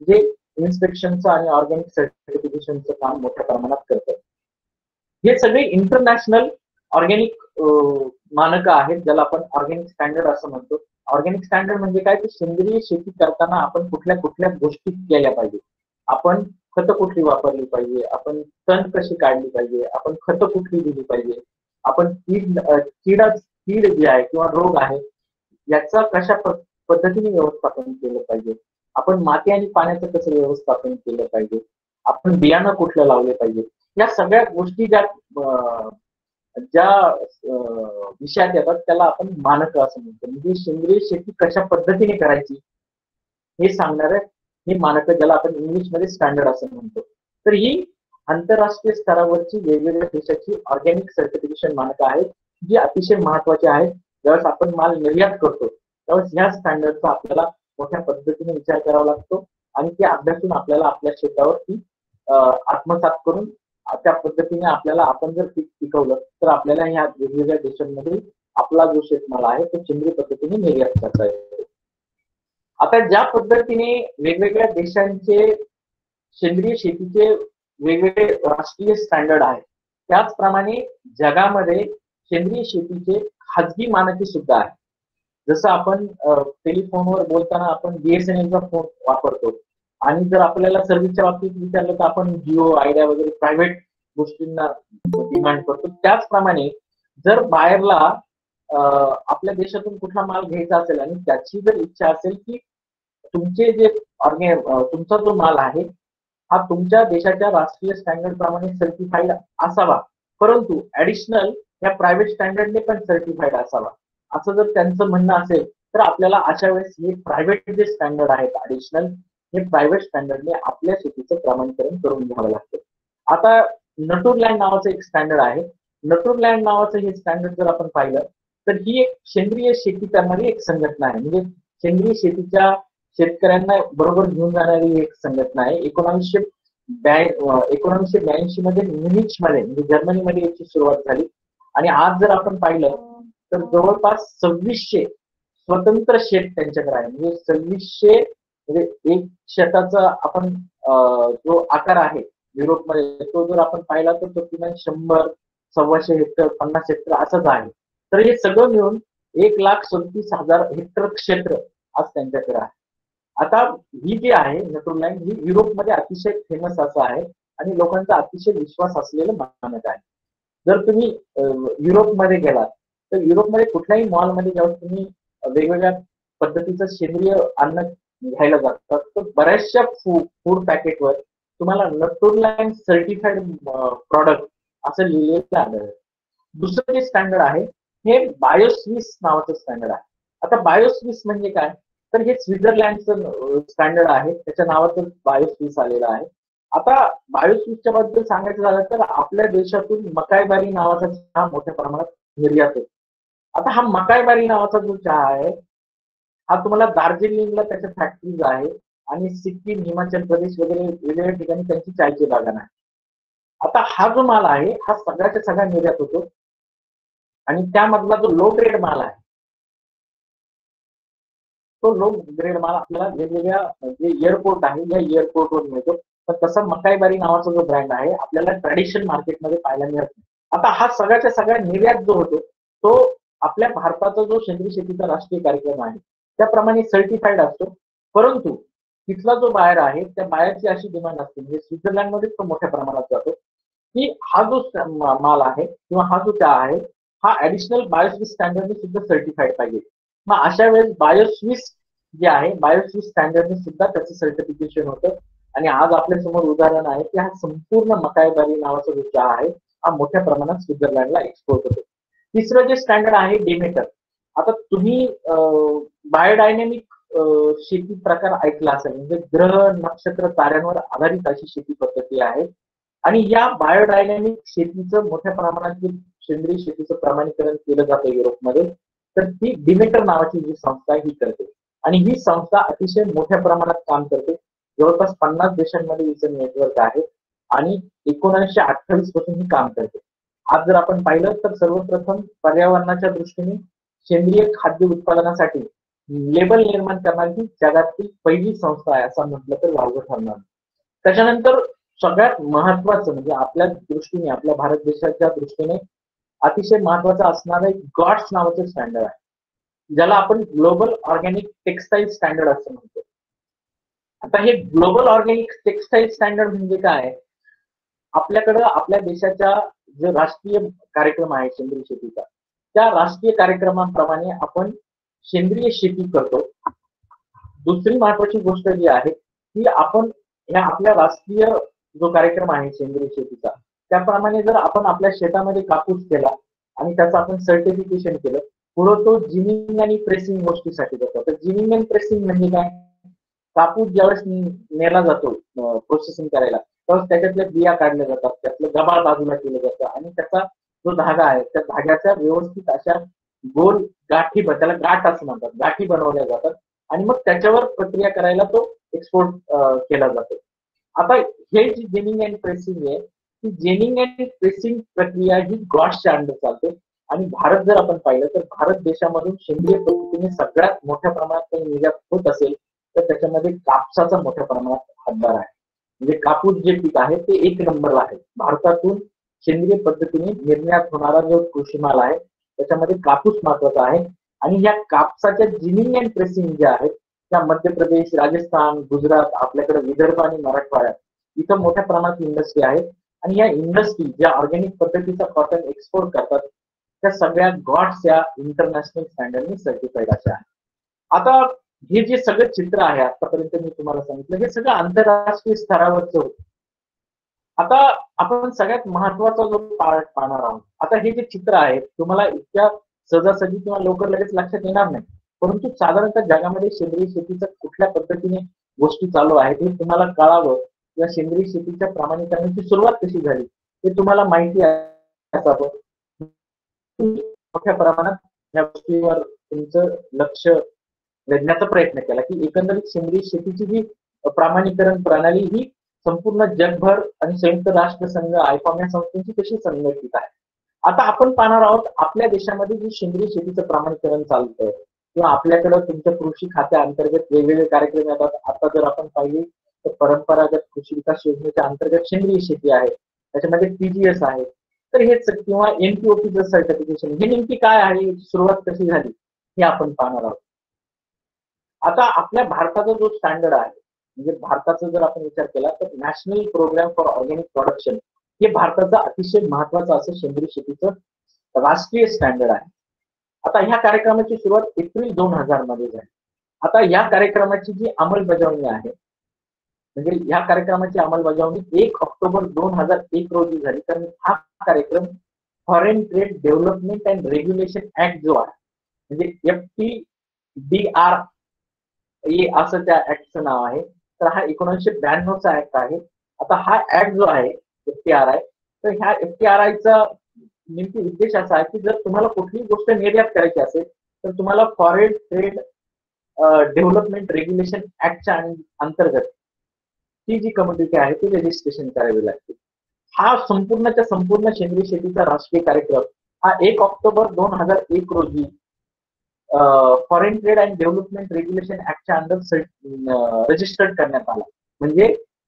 जे इन्स्पेक्शनचं आणि ऑर्गॅनिक सर्टिफिकेशनचं काम मोठ्या प्रमाणात करतं. हे सगळे इंटरनॅशनल ऑर्गॅनिक मानकं आहेत, ज्याला आपण ऑर्गॅनिक स्टँडर्ड असं म्हणतो. ऑर्गॅनिक स्टँडर्ड म्हणजे काय, तर सेंद्रिय शेती करताना आपण कुठल्या कुठल्या गोष्टी केल्या पाहिजे, आपण खतं कुठली वापरली पाहिजे, आपण तण कशी काढली पाहिजे, आपण खतं कुठली दिली पाहिजे, आपण कीड जी आहे किंवा रोग आहे याचा कशा पद्धतीने व्यवस्थापन केलं पाहिजे, आपण माती आणि पाण्याचं कसं व्यवस्थापन केलं पाहिजे, आपण बियाणं कुठलं लावले पाहिजे, या सगळ्या गोष्टी ज्या विषयात येतात त्याला आपण मानकं असं म्हणतो. म्हणजे सेंद्रिय शेती कशा पद्धतीने करायची हे सांगणारे ही मानकं, ज्याला आपण इंग्लिशमध्ये स्टँडर्ड असं म्हणतो. तर ही आंतरराष्ट्रीय स्तरावरची वेगवेगळ्या देशाची ऑर्गॅनिक सर्टिफिकेशन मानकं आहेत, जी अतिशय महत्वाची आहेत. ज्यावेळेस आपण माल निर्यात करतो त्यावेळेस ह्या स्टँडर्डचा आपल्याला मोठ्या पद्धतीने विचार करावा लागतो आणि ते अभ्यासून आपल्याला आपल्या शेतावर ती आत्मसात करून त्या पद्धतीने आपल्याला आपण जर पीक पिकवलं तर आपल्याला ह्या वेगवेगळ्या देशांमध्ये आपला जो शेतमाल आहे तो सेंद्रिय पद्धतीने निर्यात करता येतो. आता ज्या पद्धतीने वेगवेगळ्या देशांचे सेंद्रिय शेतीचे वेगवेगळे राष्ट्रीय स्टँडर्ड आहेत, त्याचप्रमाणे जगामध्ये सेंद्रिय शेतीचे खाजगी मानके सुद्धा आहेत. जसं आपण टेलिफोनवर बोलताना आपण बीएसएनएलचा फोन वापरतो आणि जर आपल्याला सर्व्हिसच्या बाबतीत विचारलं तर आपण जिओ, आयडिया वगैरे प्रायव्हेट गोष्टींना डिमांड करतो. त्याचप्रमाणे जर बाहेरला आपल्या देशातून कुठला माल घ्यायचा असेल आणि त्याची जर इच्छा असेल की तुमचे जे तुमचा जो माल आहे हा तुमच्या देशाच्या राष्ट्रीय स्टँडर्ड प्रमाणे सर्टिफाईड असावा, परंतु ऍडिशनल या प्रायव्हेट स्टँडर्डने पण सर्टिफाईड असावा, असं जर त्यांचं म्हणणं असेल तर आपल्याला अशा वेळेस हे प्रायव्हेट जे स्टँडर्ड आहेत ऍडिशनल, हे प्रायव्हेट स्टँडर्डने आपल्या शेतीचं प्रमाणीकरण करून घ्यावं लागतं. आता नटूरलँड नावाचं एक स्टँडर्ड आहे. नटूरलँड नावाचं हे स्टँडर्ड जर आपण पाहिलं तर ही एक सेंद्रिय शेती करणारी एक संघटना आहे. म्हणजे सेंद्रिय शेतीच्या शेतकऱ्यांना बरोबर घेऊन जाणारी एक संघटना आहे. 1982 मध्ये म्युनिच मध्ये म्हणजे जर्मनीमध्ये याची सुरुवात झाली आणि आज जर आपण पाहिलं तर जवळपास 2600 स्वतंत्र शेत त्यांच्याकडे आहे. म्हणजे 2600 म्हणजे एक शेताचा आपण जो आकार आहे युरोपमध्ये तो जर आपण पाहिला तर तो किमान 100, 125 हेक्टर, 50 हेक्टर असंच आहे. तर हे सगळं मिळून 1,37,000 हेक्टर क्षेत्र आज त्यांच्याकडे आहे. आता ही जी आहे नेदरलँड ही युरोपमध्ये अतिशय फेमस असं आहे आणि लोकांचा अतिशय विश्वास असलेलं मानक आहे. जर तुम्ही युरोपमध्ये गेलात तर युरोपमध्ये कुठल्याही मॉलमध्ये जेव्हा तुम्ही वेगवेगळ्या पद्धतीचं सेंद्रिय अन्न घ्यायला जातात तर बऱ्याचशा फूड पॅकेटवर तुम्हाला नेदरलँड सर्टिफाईड प्रॉडक्ट असं लिहिलेलं आढळेल. दुसरं जे स्टँडर्ड आहे हे बायोस्विस नावाचं स्टँडर्ड आहे. आता बायोस्विस म्हणजे काय, तर हे स्वित्झर्लंडचं स्टँडर्ड आहे, त्याच्या नावातच बायोस्विस आलेलं आहे. आता बायोस्विसच्या बद्दल सांगायचं झालं तर आपल्या देशातून मकाईबारी नावाचा चहा मोठ्या प्रमाणात निर्यात होतो. आता हा मकाईबारी नावाचा जो चहा आहे हा तुम्हाला दार्जिलिंगला त्याच्या फॅक्टरीज आहे आणि सिक्कीम, हिमाचल प्रदेश वगैरे वेगवेगळ्या ठिकाणी त्यांची चायची बागान आहे. आता हा जो माल आहे हा सगळ्याच्या सगळ्या निर्यात होतो आणि त्यामधला जो लो ग्रेड माल आहे तो लो ग्रेड माल आपल्याला वेगवेगळ्या जे एअरपोर्ट आहे या एअरपोर्टवर मिळतो. तर तसा मकाईबारी नावाचा जो ब्रँड आहे आपल्याला ट्रॅडिशनल मार्केटमध्ये पाहायला मिळत नाही. आता हा सगळ्याच्या सगळ्या निर्यात जो होतो तो आपल्या भारताचा जो सेंद्रिय शेतीचा राष्ट्रीय कार्यक्रम आहे त्याप्रमाणे सर्टिफाईड असतो, परंतु तिथला जो बायर आहे त्या बायरची अशी डिमांड असते म्हणजे स्वित्झर्लंडमध्येच तो मोठ्या प्रमाणात जातो की हा जो माल आहे किंवा हा जो चहा आहे हा ऍडिशनल बायोस्विस स्टँडर्डने सुद्धा सर्टिफाईड पाहिजे. मग अशा वेळेस बायोस्विस जे आहे बायोस्विस स्टँडर्डने सुद्धा त्याचं सर्टिफिकेशन होतं आणि आज आपल्या समोर उदाहरण आहे की हा संपूर्ण मकाईबारी नावाचा जो चहा आहे हा मोठ्या प्रमाणात स्वित्झर्लंडला एक्सपोर्ट होतो. तिसरं जे स्टँडर्ड आहे डेमेटर. आता तुम्ही बायोडायनेमिक शेती प्रकार ऐकला असेल, म्हणजे ग्रह नक्षत्र ताऱ्यांवर आधारित अशी शेती पद्धती आहे. आणि या बायोडायनॅमिक शेतीचं मोठ्या प्रमाणात जे सेंद्रिय शेतीचं प्रमाणीकरण केलं जातं युरोपमध्ये, तर ती डिमेटर नावाची जी संस्था ही करते. आणि ही संस्था अतिशय मोठ्या प्रमाणात काम करते. जवळपास 50 देशांमध्ये हिचं नेटवर्क आहे आणि 1928 पासून ही काम करते. आज जर आपण पाहिलं तर सर्वप्रथम पर्यावरणाच्या दृष्टीने सेंद्रिय खाद्य उत्पादनासाठी लेबल निर्माण करणारी ही जगातील पहिली संस्था आहे असं म्हटलं तर वावगं ठरणार. त्याच्यानंतर सगळ्यात महत्वाचं म्हणजे आपल्या दृष्टीने, आपल्या भारत देशाच्या दृष्टीने अतिशय महत्वाचं असणारं एक गॉड्स नावाचं स्टँडर्ड आहे, ज्याला आपण ग्लोबल ऑर्गॅनिक टेक्सटाईल स्टँडर्ड असं म्हणतो. आता हे ग्लोबल ऑर्गॅनिक टेक्सटाईल स्टँडर्ड म्हणजे काय? आपल्याकडं आपल्या देशाच्या जो राष्ट्रीय कार्यक्रम आहे सेंद्रिय शेतीचा, त्या राष्ट्रीय कार्यक्रमाप्रमाणे आपण सेंद्रिय शेती करतो. दुसरी महत्वाची गोष्ट जी आहे की आपण ह्या आपल्या राष्ट्रीय जो कार्यक्रम आहे सेंद्रिय शेतीचा, त्याप्रमाणे जर आपण आपल्या शेतामध्ये कापूस केला आणि त्याचं आपण सर्टिफिकेशन केलं, पुढं तो जिनिंग आणि प्रेसिंग गोष्टीसाठी जातो. तर जिनिंग आणि प्रेसिंग म्हणजे काय? कापूस ज्यावेळेस नेला जातो प्रोसेसिंग करायला, त्यावेळेस त्याच्यातल्या बिया काढल्या जातात, त्यातलं गबाळ बाजूला केलं जातं आणि त्याचा जो धागा आहे त्या धाग्याच्या व्यवस्थित अशा गोल गाठी, त्याला गाठ असं म्हणतात, गाठी बनवल्या जातात आणि मग त्याच्यावर प्रक्रिया करायला तो एक्सपोर्ट केला जातो. आता हे जी जेनिंग अँड प्रेसिंग आहे, ती जेनिंग अँड प्रेसिंग प्रक्रिया ही गॉड्सच्या अंडर चालते. आणि भारत जर आपण पाहिलं तर भारत देशामधून सेंद्रिय पद्धतीने सगळ्यात मोठ्या प्रमाणात काही निर्यात होत असेल तर त्याच्यामध्ये कापसाचा मोठ्या प्रमाणात हातभार आहे. म्हणजे कापूस जे पीक आहे ते 1 नंबरला आहे. भारतातून सेंद्रिय पद्धतीने निर्यात होणारा जो कृषी माल आहे त्याच्यामध्ये कापूस महत्वाचा आहे. आणि या कापसाच्या जिनिंग अँड प्रेसिंग ज्या आहेत त्या मध्य प्रदेश, राजस्थान, गुजरात, आपल्याकडे विदर्भ आणि मराठवाड्यात इथं मोठ्या प्रमाणात इंडस्ट्री आहेत. आणि या इंडस्ट्री ज्या ऑर्गॅनिक पद्धतीचा कॉटन एक्सपोर्ट करतात त्या सगळ्या गॉड्स या इंटरनॅशनल स्टँडर्डने सर्टिफाईड अशा आहेत. आता हे जे सगळं चित्र आहे आतापर्यंत मी तुम्हाला सांगितलं, हे सगळं आंतरराष्ट्रीय स्तरावरचं होतं. आता आपण सगळ्यात महत्वाचा जो पार्ट पाहणार आहोत. आता हे जे चित्र आहे तुम्हाला इतक्या सहजासहजी किंवा लवकर लगेच लक्षात येणार नाही, परंतु साधारणतः जगामध्ये सेंद्रिय शेतीचं कुठल्या पद्धतीने गोष्टी चालू आहेत हे तुम्हाला कळावं किंवा सेंद्रिय शेतीच्या प्रमाणीकरणाची सुरुवात कशी झाली हे तुम्हाला माहिती असावं. मोठ्या प्रमाणात या गोष्टीवर तुमचं लक्ष वेधण्याचा प्रयत्न केला की एकंदरीत सेंद्रिय शेतीची जी प्रमाणीकरण प्रणाली ही संपूर्ण जगभर आणि संयुक्त राष्ट्र संघ, आयकॉम या संस्थांची कशी संघटित आहे. आता आपण पाहणार आहोत आपल्या देशामध्ये जी सेंद्रिय शेतीचं प्रमाणीकरण चालतं किंवा आपल्याकडे तुमच्या कृषी खात्या अंतर्गत वेगवेगळे कार्यक्रम येतात. आता जर आपण पाहिले तर परंपरागत कृषी विकास योजनेच्या अंतर्गत सेंद्रिय शेती आहे, त्याच्यामध्ये पीजीएस आहे, तर हेच किंवा एनपीओपीचं सर्टिफिकेशन, हे नेमकी काय आहे, सुरुवात कशी झाली हे आपण पाहणार आहोत. आता आपल्या भारताचा जो स्टँडर्ड आहे म्हणजे भारताचा जर आपण विचार केला तर National Programme for Organic Production हे भारताचं अतिशय महत्वाचं असं सेंद्रिय शेतीचं राष्ट्रीय स्टँडर्ड आहे. आता ह्या कार्यक्रमाची सुरुवात एप्रिल 2000 मध्ये झाली. आता या कार्यक्रमाची जी अंमलबजावणी आहे म्हणजे या कार्यक्रमाची अंमलबजावणी 1 ऑक्टोबर 2001 रोजी झाली. कारण हा कार्यक्रम foreign trade development and regulation act जो आहे म्हणजे FTDR असं त्या ऍक्टचं नाव आहे, तर हा 1992 चा ऍक्ट आहे. आता हा ऍक्ट जो आहे FTRI, तर ह्या FTRIचा नेमकी उद्देश असा आहे की जर तुम्हाला कुठलीही गोष्ट निर्यात करायची असेल तर तुम्हाला फॉरेन ट्रेड डेव्हलपमेंट रेग्युलेशन ऍक्टच्या अंतर्गत ती जी कम्युनिटी आहे ती रजिस्ट्रेशन करावी लागते. हा संपूर्णच्या संपूर्ण सेंद्रिय शेतीचा राष्ट्रीय कार्यक्रम हा 1 ऑक्टोबर 2001 रोजी foreign trade and development regulation ऍक्टच्या अंडर रजिस्टर्ड करण्यात आला. म्हणजे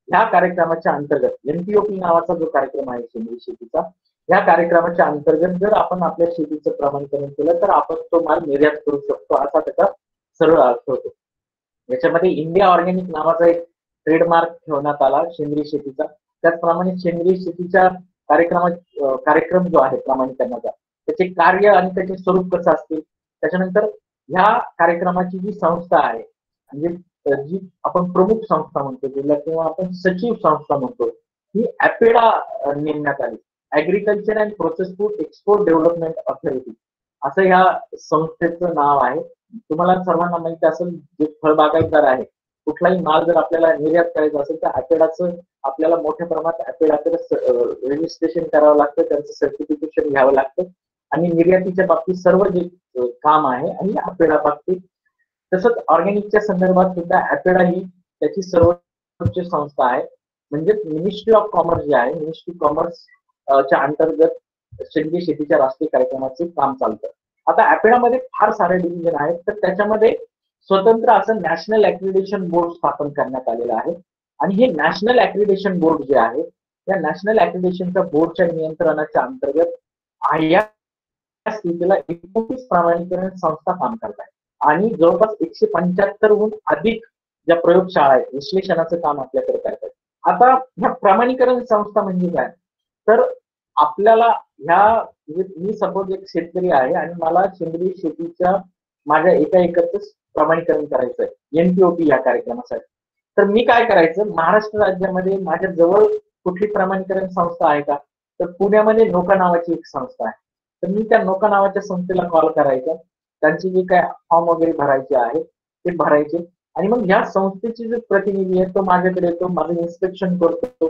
ह्या कार्यक्रमाच्या अंतर्गत एनपीओपी नावाचा जो कार्यक्रम आहे सेंद्रिय शेतीचा, या कार्यक्रमाच्या अंतर्गत जर आपण आपल्या शेतीचं प्रमाणीकरण केलं तर आपण तो माल निर्यात करू शकतो असा त्याचा सरळ अर्थ होतो. याच्यामध्ये इंडिया ऑर्गॅनिक नावाचा एक ट्रेडमार्क ठेवण्यात आला सेंद्रिय शेतीचा. त्याचप्रमाणे सेंद्रिय शेतीच्या कार्यक्रम जो आहे प्रमाणीकरणाचा त्याचे कार्य आणि त्याचे स्वरूप कसं असतील, त्याच्यानंतर ह्या कार्यक्रमाची जी संस्था आहे म्हणजे जी आपण प्रमुख संस्था म्हणतो जिला किंवा आपण सचिव संस्था म्हणतो ही ऍपेडा नेमण्यात आली. Agriculture and process food export development authority असं ह्या संस्थेचं नाव आहे. तुम्हाला सर्वांना माहिती असेल, जे फळबागायतदार आहे, कुठलाही माल जर आपल्याला निर्यात करायचा असेल तर ॲपेडाचं आपल्याला मोठ्या प्रमाणात ॲपेडाकडे रजिस्ट्रेशन करावं लागतं, त्यांचं सर्टिफिकेशन घ्यावं लागतं आणि निर्यातीच्या बाबतीत सर्व जे काम आहे आणि ॲपेडा बाबतीत. तसंच ऑर्गॅनिकच्या संदर्भात सुद्धा ॲपेडा ही त्याची सर्वोच्च संस्था आहे. म्हणजे मिनिस्ट्री ऑफ कॉमर्स जे आहे, मिनिस्ट्री कॉमर्स च्या अंतर्गत सेंद्रिय शेतीच्या राष्ट्रीय कार्यक्रमाचे काम चालतं. आता ॲपेडामध्ये फार सारे डिव्हिजन आहेत, तर त्याच्यामध्ये स्वतंत्र असं नॅशनल ॲक्रिडिटेशन बोर्ड स्थापन करण्यात आलेलं आहे. आणि हे नॅशनल ॲक्रिडिटेशन बोर्ड जे आहे, त्या नॅशनल ॲक्रिडिटेशनच्या बोर्डच्या नियंत्रणाच्या अंतर्गत या स्थितीला 29 प्रमाणीकरण संस्था काम करत आहेत आणि जवळपास 175हून अधिक ज्या प्रयोगशाळा आहेत, विश्लेषणाचं काम आपल्याकडे करतात. आता ह्या प्रमाणीकरण संस्था म्हणजे काय, तर आपल्याला ह्या मी सपोज एक शेतकरी आहे आणि मला सेंद्रिय शेतीच्या माझ्या एका एकरचं प्रमाणीकरण करायचं आहे NPOP या कार्यक्रमासाठी. तर मी काय करायचं, महाराष्ट्र राज्यामध्ये माझ्या जवळ कुठली प्रमाणीकरण संस्था आहे का, तर पुण्यामध्ये नोका नावाची एक संस्था आहे. तर मी त्या नोका नावाच्या संस्थेला कॉल करायचा, त्यांचे जे काय फॉर्म वगैरे भरायचे आहे ते भरायचे आणि मग ह्या संस्थेचे जे प्रतिनिधी आहे तो माझ्याकडे येतो, माझं इन्स्पेक्शन करतो.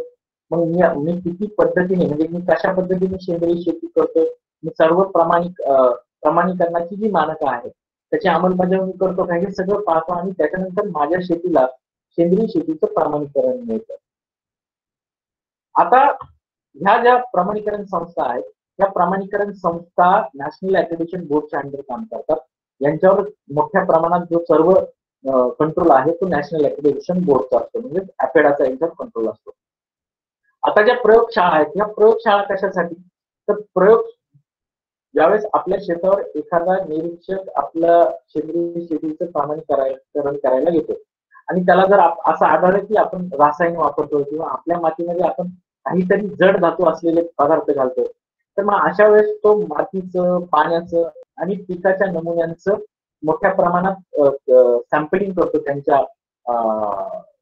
मग मी किती पद्धतीने म्हणजे मी कशा पद्धतीने सेंद्रिय शेती करतो, मी सर्व प्रमाणीकरणाची जी मानकं आहेत त्याची अंमलबजावणी करतो का, हे सगळं पाहतो आणि त्याच्यानंतर माझ्या शेतीला सेंद्रिय शेतीचं प्रमाणीकरण मिळतं. आता ह्या ज्या प्रमाणीकरण संस्था आहेत, या प्रमाणीकरण संस्था नॅशनल ॲक्रिडिटेशन बोर्डच्या अंडर काम करतात. यांच्यावर मोठ्या प्रमाणात जो सर्व कंट्रोल आहे तो नॅशनल ॲक्रिडिटेशन बोर्डचा असतो, म्हणजे ॲपेडाचा यांच्यावर कंट्रोल असतो. आता ज्या प्रयोगशाळा आहेत, या प्रयोगशाळा कशासाठी, तर प्रयोग ज्यावेळेस आपल्या शेतावर एखादा निरीक्षक आपल्या सेंद्रिय शेतीचं प्रमाणीकरण करायला येतो आणि त्याला जर असं आढळलं की आपण रासायन वापरतो किंवा आपल्या मातीमध्ये आपण काहीतरी जड धातू असलेले पदार्थ घालतो, तर मग अशा वेळेस तो मातीचं, पाण्याचं आणि पिकाच्या नमुन्यांचं मोठ्या प्रमाणात सॅम्पलिंग करतो त्यांच्या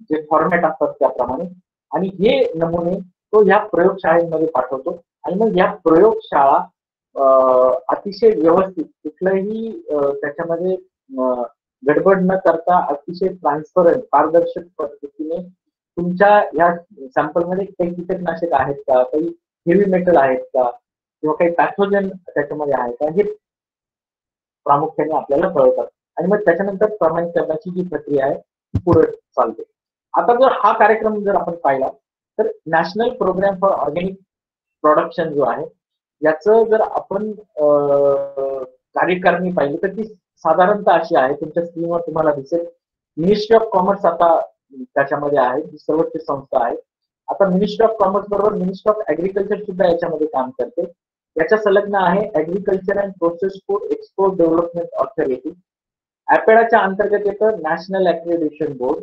जे फॉर्मॅट असतात त्याप्रमाणे आणि हे नमुने तो ह्या प्रयोगशाळेमध्ये पाठवतो आणि मग या प्रयोगशाळा अतिशय व्यवस्थित कुठलंही त्याच्यामध्ये गडबड न करता अतिशय ट्रान्सपरंट पारदर्शक पद्धतीने तुमच्या या सॅम्पलमध्ये काही कीटकनाशक आहेत का, काही हेवी मेटल आहेत का किंवा काही पॅथोजन त्याच्यामध्ये आहे का, हे प्रामुख्याने आपल्याला कळतात आणि मग त्याच्यानंतर प्रमाणीकरणाची जी प्रक्रिया आहे ती पुढे चालते. आता जर हा कार्यक्रम जर आपण पाहिला तर National Programme for Organic Production जो आहे याचं जर आपण कार्यकारिणी पाहिली तर ती साधारणतः अशी आहे, तुमच्या स्क्रीनवर तुम्हाला दिसेल. मिनिस्ट्री ऑफ कॉमर्स आता त्याच्यामध्ये आहे, जी सर्वोच्च संस्था आहे. आता मिनिस्ट्री ऑफ कॉमर्स बरोबर मिनिस्ट्री ऑफ ऍग्रिकल्चर सुद्धा याच्यामध्ये काम करते. याच्या संलग्न आहे agriculture and process food export development authority. ॲपेडाच्या अंतर्गत येतं national accreditation board.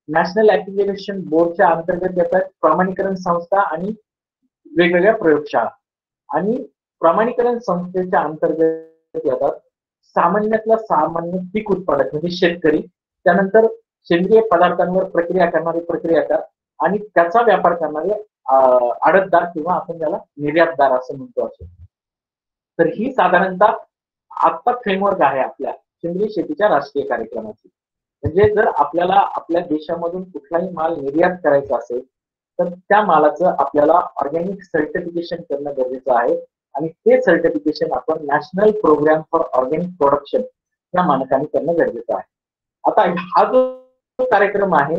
National accreditation बोर्डच्या अंतर्गत येतात प्रमाणीकरण संस्था आणि वेगवेगळ्या प्रयोगशाळा. आणि प्रमाणीकरण संस्थेच्या अंतर्गत येतात सामान्यातला सामान्य पीक उत्पादक म्हणजे शेतकरी, त्यानंतर सेंद्रिय पदार्थांवर प्रक्रिया करणारे प्रक्रियाकार आणि त्याचा व्यापार करणारे आडतदार किंवा आपण त्याला निर्यातदार असं म्हणतो असे. तर ही साधारणतः आता फ्रेमवर्क आहे आपल्या सेंद्रिय शेतीच्या राष्ट्रीय कार्यक्रमाची. म्हणजे जर आपल्याला आपल्या देशामधून कुठलाही माल निर्यात करायचा असेल तर त्या मालाचं आपल्याला ऑर्गॅनिक सर्टिफिकेशन करणं गरजेचं आहे आणि ते सर्टिफिकेशन आपण National Programme for Organic Production या मानकाने करणं गरजेचं आहे. आता हा जो कार्यक्रम आहे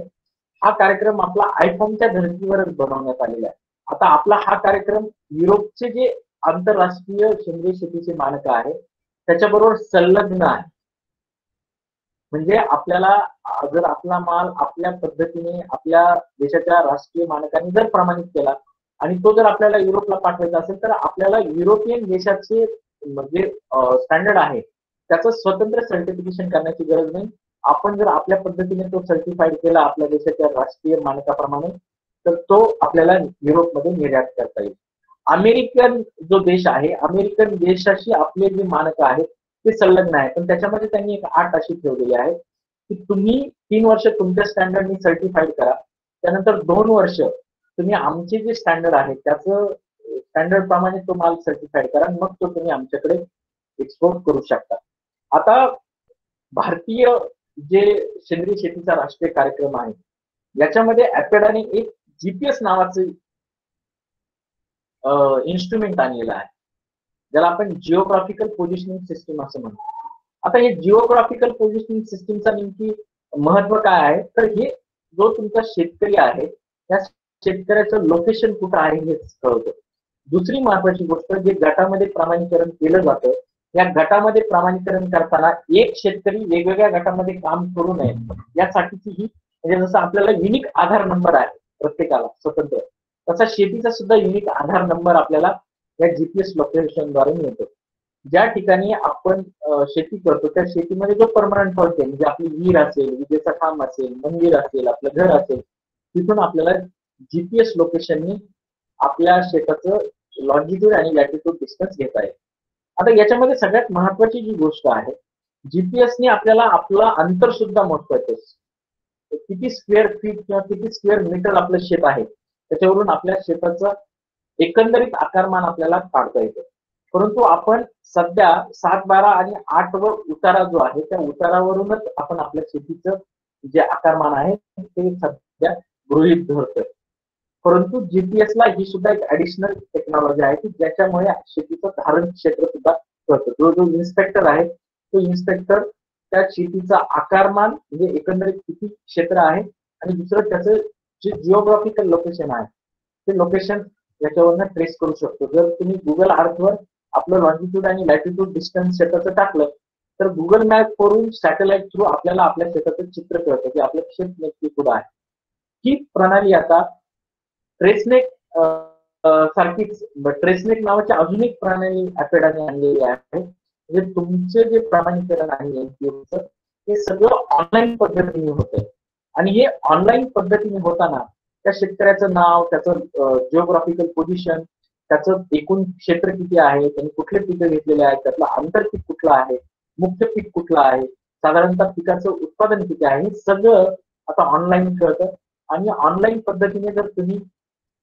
हा कार्यक्रम आपला आयफोनच्या धर्तीवरच बनवण्यात आलेला आहे. आता आपला हा कार्यक्रम युरोपचे जे आंतरराष्ट्रीय सेंद्रिय शेतीचे मानक आहे त्याच्याबरोबर संलग्न आहे. म्हणजे आपल्याला जर आपला माल आपल्या पद्धतीने आपल्या देशाच्या राष्ट्रीय मानकांनी जर प्रमाणित केला आणि तो जर आपल्याला युरोपला पाठवायचा असेल तर आपल्याला युरोपियन देशाचे म्हणजे स्टँडर्ड आहे त्याचं स्वतंत्र सर्टिफिकेशन करण्याची गरज नाही. आपण जर आपल्या पद्धतीने तो सर्टिफाईड केला आपल्या देशाच्या राष्ट्रीय मानकाप्रमाणे तर तो आपल्याला युरोपमध्ये निर्यात करता येईल. अमेरिकन जो देश आहे, अमेरिकन देशाशी आपले जे मानक आहेत ते संलग्न आहे, पण त्याच्यामध्ये त्यांनी एक अट अशी ठेवलेली आहे की तुम्ही 3 वर्ष तुमच्या स्टँडर्डनी सर्टिफाईड करा, त्यानंतर 2 वर्ष तुम्ही आमचे जे स्टँडर्ड आहे त्याचं स्टँडर्ड प्रमाणे तो माल सर्टिफाईड करा, मग तो तुम्ही आमच्याकडे एक्सपोर्ट करू शकता. आता भारतीय जे सेंद्रिय शेतीचा राष्ट्रीय कार्यक्रम आहे याच्यामध्ये ॲपेडाने एक जीपीएस नावाचं इन्स्ट्रुमेंट आणलेलं आहे, ज्याला आपण जिओग्राफिकल पोझिशनिंग सिस्टीम असं म्हणतो. आता हे जिओग्राफिकल पोझिशनिंग सिस्टीमचा नेमकी महत्व काय आहे, तर हे जो तुमचा शेतकरी आहे त्या शेतकऱ्याचं लोकेशन कुठं आहे हे कळतं. दुसरी महत्वाची गोष्ट, जे गटामध्ये प्रमाणीकरण केलं जातं, या गटामध्ये प्रमाणीकरण करताना एक शेतकरी वेगवेगळ्या गटामध्ये काम करू नये यासाठीची ही, म्हणजे जसं आपल्याला युनिक आधार नंबर आहे प्रत्येकाला स्वतंत्र, तसा शेतीचा सुद्धा युनिक आधार नंबर आपल्याला या जीपीएस लोकेशनद्वारे मिळतो. ज्या ठिकाणी आपण शेती करतो त्या शेतीमध्ये जो परमनंट फॉल्ट आहे, म्हणजे आपली विहीर असेल, विजेचा खांब असेल, मंदिर असेल, आपलं घर असेल, तिथून आपल्याला जीपीएस लोकेशननी आपल्या शेताचं लॉंजिट्यूड आणि लॅटिट्यूड डिस्टन्स घेता येईल. आता याच्यामध्ये सगळ्यात महत्वाची जी गोष्ट आहे, जीपीएसनी आपल्याला आपला अंतर सुद्धा मोजता येतं. किती स्क्वेअर फीट किंवा किती स्क्वेअर मीटर आपलं शेत आहे त्याच्यावरून आपल्या शेताचं एकंदरीत आकारमान आपल्याला काढता येतं. परंतु आपण सध्या 7, 12 आणि 8 व उतारा जो आहे त्या उतारावरूनच आपण आपल्या शेतीचं जे आकारमान आहे ते सध्या गृहीत धरतोय. परंतु जीपीएसला ही सुद्धा एक ऍडिशनल टेक्नॉलॉजी आहे की ज्याच्यामुळे शेतीचं धारण क्षेत्र सुद्धा कळतं. जो इन्स्पेक्टर आहे तो इन्स्पेक्टर त्या शेतीचा आकारमान म्हणजे एकंदरीत किती क्षेत्र आहे आणि दुसरं त्याचं जे जिओग्राफिकल लोकेशन आहे ते लोकेशन याच्यावरनं ट्रेस करू शकतो. जर तुम्ही गुगल अर्थवर आपलं लॉंजिट्यूड आणि लॅटिट्यूड डिस्टन्स शेताचं टाकलं तर गुगल मॅप वरून सॅटेलाइट थ्रू आपल्याला आपल्या शेताचं चित्र कळतं की आपलं शेत नक्की कुठं आहे. ही प्रणाली आता ट्रेसनेक सारखीच, ट्रेसनेक नावाची अजून एक प्रणाली ॲपेडाने आणलेली आहे. म्हणजे तुमचे जे प्रमाणीकरण आहे एनपीओचं ते सगळं ऑनलाईन पद्धतीने होतंय आणि हे ऑनलाईन पद्धतीने होताना त्या शेतकऱ्याचं नाव, त्याचं जिओग्राफिकल पोझिशन, त्याचं एकूण क्षेत्र किती आहे, त्यांनी कुठले पिकं घेतलेले आहेत, त्यातलं आंतर पीक कुठलं आहे, मुख्य पीक कुठलं आहे, साधारणतः पिकाचं उत्पादन किती आहे, हे सगळं आता ऑनलाईन कळतं. आणि ऑनलाईन पद्धतीने जर तुम्ही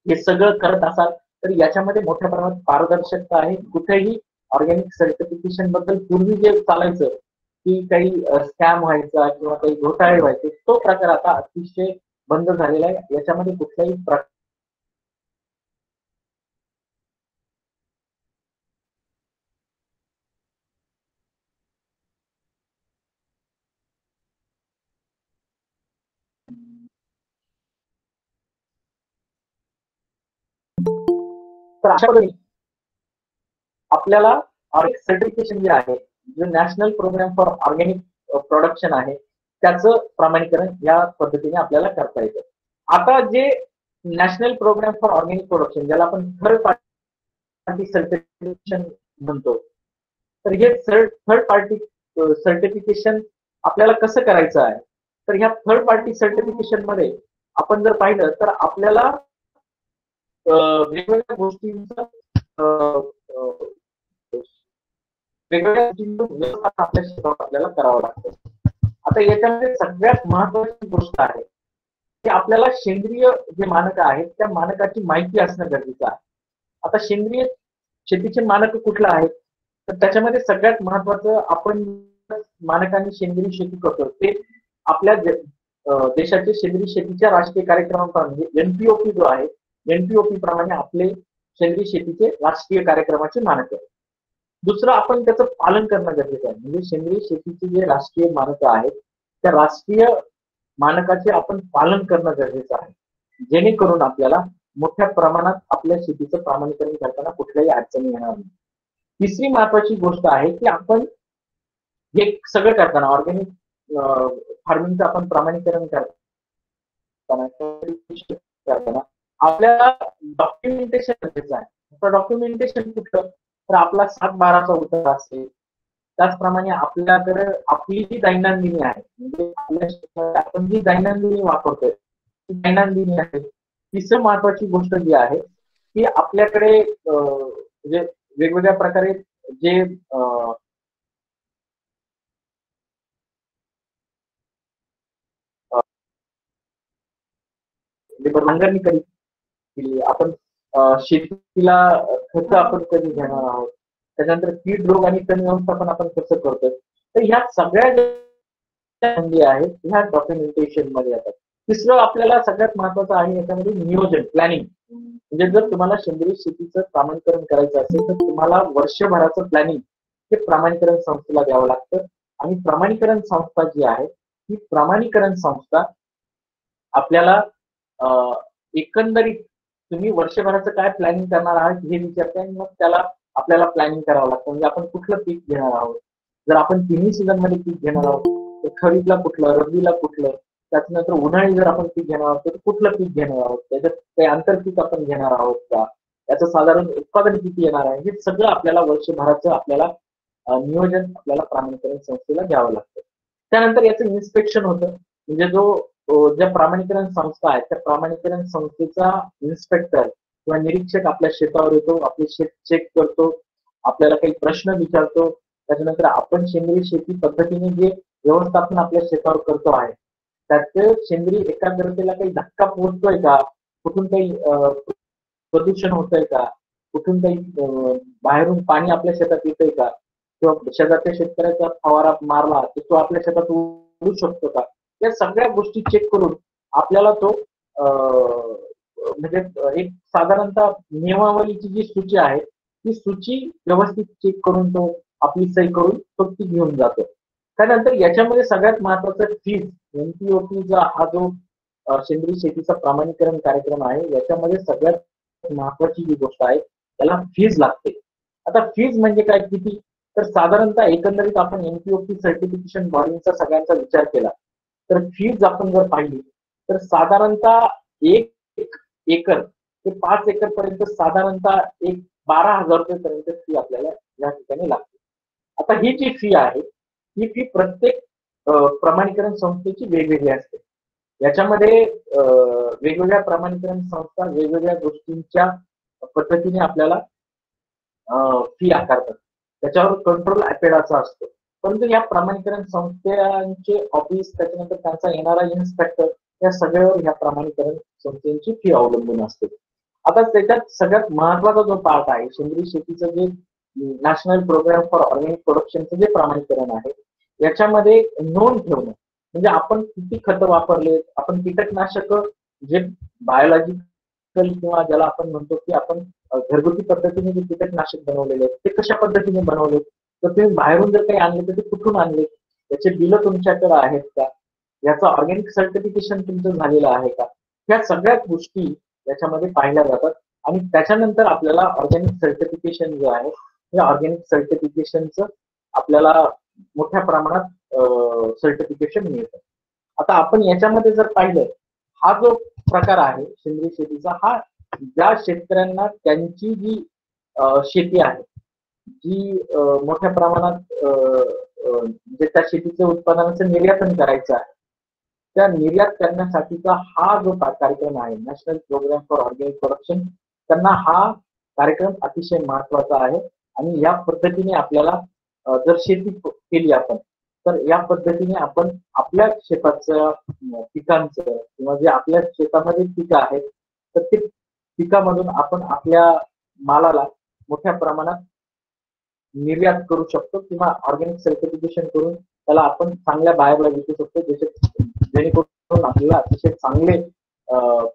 हे सगळं करत असाल तर याच्यामध्ये मोठ्या प्रमाणात पारदर्शकता आहे. कुठेही ऑर्गॅनिक सर्टिफिकेशन बद्दल पूर्वी जे चालायचं की काही स्कॅम व्हायचा किंवा काही घोटाळे व्हायचे, तो प्रकार आता अतिशय बंद झालेला आहे. याच्यामध्ये कुठल्याही तर अशा पद्धतीने आपल्याला ऑर्गॅनिक सर्टिफिकेशन जे आहे, जे National Programme for Organic Production आहे त्याचं प्रमाणीकरण या पद्धतीने आपल्याला करता येतं. आता जे National Programme for Organic Production ज्याला आपण थर्ड पार्टी सर्टिफिकेशन म्हणतो, तर हे थर्ड पार्टी सर्टिफिकेशन आपल्याला कसं करायचं आहे, तर ह्या थर्ड पार्टी सर्टिफिकेशन मध्ये आपण जर पाहिलं तर आपल्याला वेगवेगळ्या गोष्टींचं वेगवेगळ्या गोष्टींचं आपल्या शेतात आपल्याला करावं लागतं. आता याच्यामध्ये सगळ्यात महत्वाची गोष्ट आहे की आपल्याला सेंद्रिय जे मानक आहेत त्या मानकाची माहिती असणं गरजेचं आहे. आता सेंद्रिय शेतीचे मानक कुठलं आहे तर त्याच्यामध्ये सगळ्यात महत्वाचं आपण मानकांनी सेंद्रिय शेती करतो ते आपल्या देशाचे सेंद्रिय शेतीच्या राष्ट्रीय कार्यक्रमाप्रमाणे एनपीओपी जो आहे एनपीओपी प्रमाणे आपले सेंद्रिय शेतीचे राष्ट्रीय कार्यक्रमाचे मानक आहे. दुसरं आपण त्याचं पालन करणं गरजेचं आहे. म्हणजे सेंद्रिय शेतीचे जे राष्ट्रीय मानक आहेत त्या राष्ट्रीय मानकाचे आपण पालन करणं गरजेचं आहे, जेणेकरून आपल्याला मोठ्या प्रमाणात आपल्या शेतीचं प्रमाणीकरण करताना कुठल्याही अडचणी येणार नाही. तिसरी महत्वाची गोष्ट आहे की आपण हे सगळं करताना ऑर्गॅनिक फार्मिंगचं आपण प्रमाणीकरण करताना आपल्याला डॉक्युमेंटेशन गरजेचं आहे. तर डॉक्युमेंटेशन कुठलं तर आपला 7/12चा उतारा असेल, त्याचप्रमाणे आपल्याकडे आपली जी दैनंदिनी आहे म्हणजे आपल्या आपण जी दैनंदिनी वापरतोय ती दैनंदिनी आहे. तिसरं महत्वाची गोष्ट जी आहे की आपल्याकडे म्हणजे वेगवेगळ्या प्रकारे जे नांगरणी कधी केली आपण, शेतीला खत आपण कधी घेणार आहोत, त्याच्यानंतर कीड रोग आणि तण व्यवस्थापन आपण कसं करतोय, तर ह्या सगळ्या संधी आहेत ह्या डॉक्युमेंटेशन मध्ये येतात. तिसरं आपल्याला सगळ्यात महत्वाचं आहे याच्यामध्ये नियोजन, प्लॅनिंग. म्हणजे जर तुम्हाला सेंद्रिय शेतीचं प्रमाणीकरण करायचं असेल तर तुम्हाला वर्षभराचं प्लॅनिंग हे प्रमाणीकरण संस्थेला द्यावं लागतं. आणि प्रमाणीकरण संस्था जी आहे ही प्रमाणीकरण संस्था आपल्याला एकंदरीत तुम्ही वर्षभराचं काय प्लॅनिंग करणार आहात हे विचारते आणि मग त्याला आपल्याला प्लॅनिंग करावं लागतं. म्हणजे आपण कुठलं पीक घेणार आहोत, जर आपण तिन्ही सीझन मध्ये पीक घेणार आहोत तर खरीपला कुठलं, रब्बीला कुठलं, त्याच्यानंतर उन्हाळी जर आपण पीक घेणार आहोत तर कुठलं पीक घेणार आहोत, त्याच्यात काही आंतरपीक आपण घेणार आहोत का, त्याचं साधारण उत्पादन किती येणार आहे, हे सगळं आपल्याला वर्षभराचं आपल्याला नियोजन आपल्याला प्रमाणीकरण संस्थेला द्यावं लागतं. त्यानंतर याचं इन्स्पेक्शन होतं. म्हणजे ज्या प्रमाणीकरण संस्था आहेत त्या प्रमाणीकरण संस्थेचा इन्स्पेक्टर किंवा निरीक्षक आपल्या शेतावर येतो, आपले शेत चेक करतो, आपल्याला काही प्रश्न विचारतो. त्याच्यानंतर आपण सेंद्रिय शेती पद्धतीने जे व्यवस्थापन आपल्या शेतावर करतो आहे त्याचे सेंद्रिय एकाग्रतेला काही धक्का पोहोचतोय का, कुठून काही प्रदूषण होतंय का, कुठून काही बाहेरून पाणी आपल्या शेतात येतंय का, किंवा शेजारच्या शेतकऱ्याचा फवारा मारला तर तो आपल्या शेतात उडू शकतो का, या सगळ्या गोष्टी चेक करून आपल्याला तो म्हणजे एक साधारणतः नियमावलीची जी सूची आहे ती सूची व्यवस्थित चेक करून तो आपली सही करून तो ती घेऊन जातो. त्यानंतर याच्यामध्ये सगळ्यात महत्वाचं फीज, एनपीओपीचा हा जो सेंद्रिय शेतीचा प्रमाणीकरण कार्यक्रम आहे याच्यामध्ये सगळ्यात महत्वाची जी गोष्ट आहे त्याला फीज लागते. आता फीज म्हणजे काय, किती, तर साधारणतः एकंदरीत आपण एनपीओपी सर्टिफिकेशन बॉडीचा सगळ्यांचा विचार केला तर फीज आपण जर पाहिली तर साधारणतः 1 एकर ते 5 एकर पर्यंत साधारणतः 12,000 रुपये पर्यंत फी आपल्याला या ठिकाणी लागते. आता ही जी फी आहे ही फी प्रत्येक प्रमाणीकरण संस्थेची वेगवेगळी असते. याच्यामध्ये वेगवेगळ्या प्रमाणीकरण संस्था वेगवेगळ्या गोष्टींच्या पद्धतीने आपल्याला फी आकारतात. त्याच्यावर कंट्रोल ऍपेडाचा असतो. परंतु या प्रमाणीकरण संस्थांचे ऑफिस, त्याच्यानंतर त्यांचा येणारा इन्स्पेक्टर, या सगळ्यावर ह्या प्रमाणीकरण संस्थेची फी अवलंबून असते. आता त्याच्यात सगळ्यात महत्वाचा जो पार्ट आहे सेंद्रिय शेतीचं जे नॅशनल प्रोग्राम फॉर ऑर्गॅनिक प्रोडक्शनचं जे प्रमाणीकरण आहे याच्यामध्ये नोंद ठेवणं, म्हणजे आपण किती खतं वापरले, आपण कीटकनाशक जे बायोलॉजिकल किंवा ज्याला आपण म्हणतो की आपण घरगुती पद्धतीने जे कीटकनाशक बनवलेले आहेत ते कशा पद्धतीने बनवले, तर तुम्ही बाहेरून जर काही आणले तर ते कुठून आणले, याचे बिलं तुमच्याकडे आहेत का, याचं ऑर्गॅनिक सर्टिफिकेशन तुमचं झालेलं आहे का, ह्या सगळ्या गोष्टी याच्यामध्ये पाहिल्या जातात. आणि त्याच्यानंतर आपल्याला ऑर्गॅनिक सर्टिफिकेशन जे आहे या ऑर्गॅनिक सर्टिफिकेशनचं आपल्याला मोठ्या प्रमाणात सर्टिफिकेशन मिळतं. आता आपण याच्यामध्ये जर पाहिलं हा जो प्रकार आहे सेंद्रिय शेतीचा, हा ज्या शेतकऱ्यांना त्यांची जी शेती आहे जी मोठ्या प्रमाणात म्हणजे त्या शेतीच्या उत्पादनाचं निर्यातन करायचं आहे त्या निर्यात करण्यासाठीचा हा जो कार्यक्रम आहे National Programme for Organic Production, त्यांना हा कार्यक्रम अतिशय महत्वाचा आहे. आणि या पद्धतीने आपल्याला जर शेती केली आपण तर या पद्धतीने आपण आपल्या शेताचं पिकांचं किंवा जे आपल्या शेतामध्ये पिकं आहेत तर ते पिकामधून आपण आपल्या मालाला मोठ्या प्रमाणात निर्यात करू शकतो किंवा ऑर्गॅनिक सर्टिफिकेशन करून त्याला आपण चांगल्या बाहेरला विकू शकतो, जेणेकरून आपल्याला अतिशय चांगले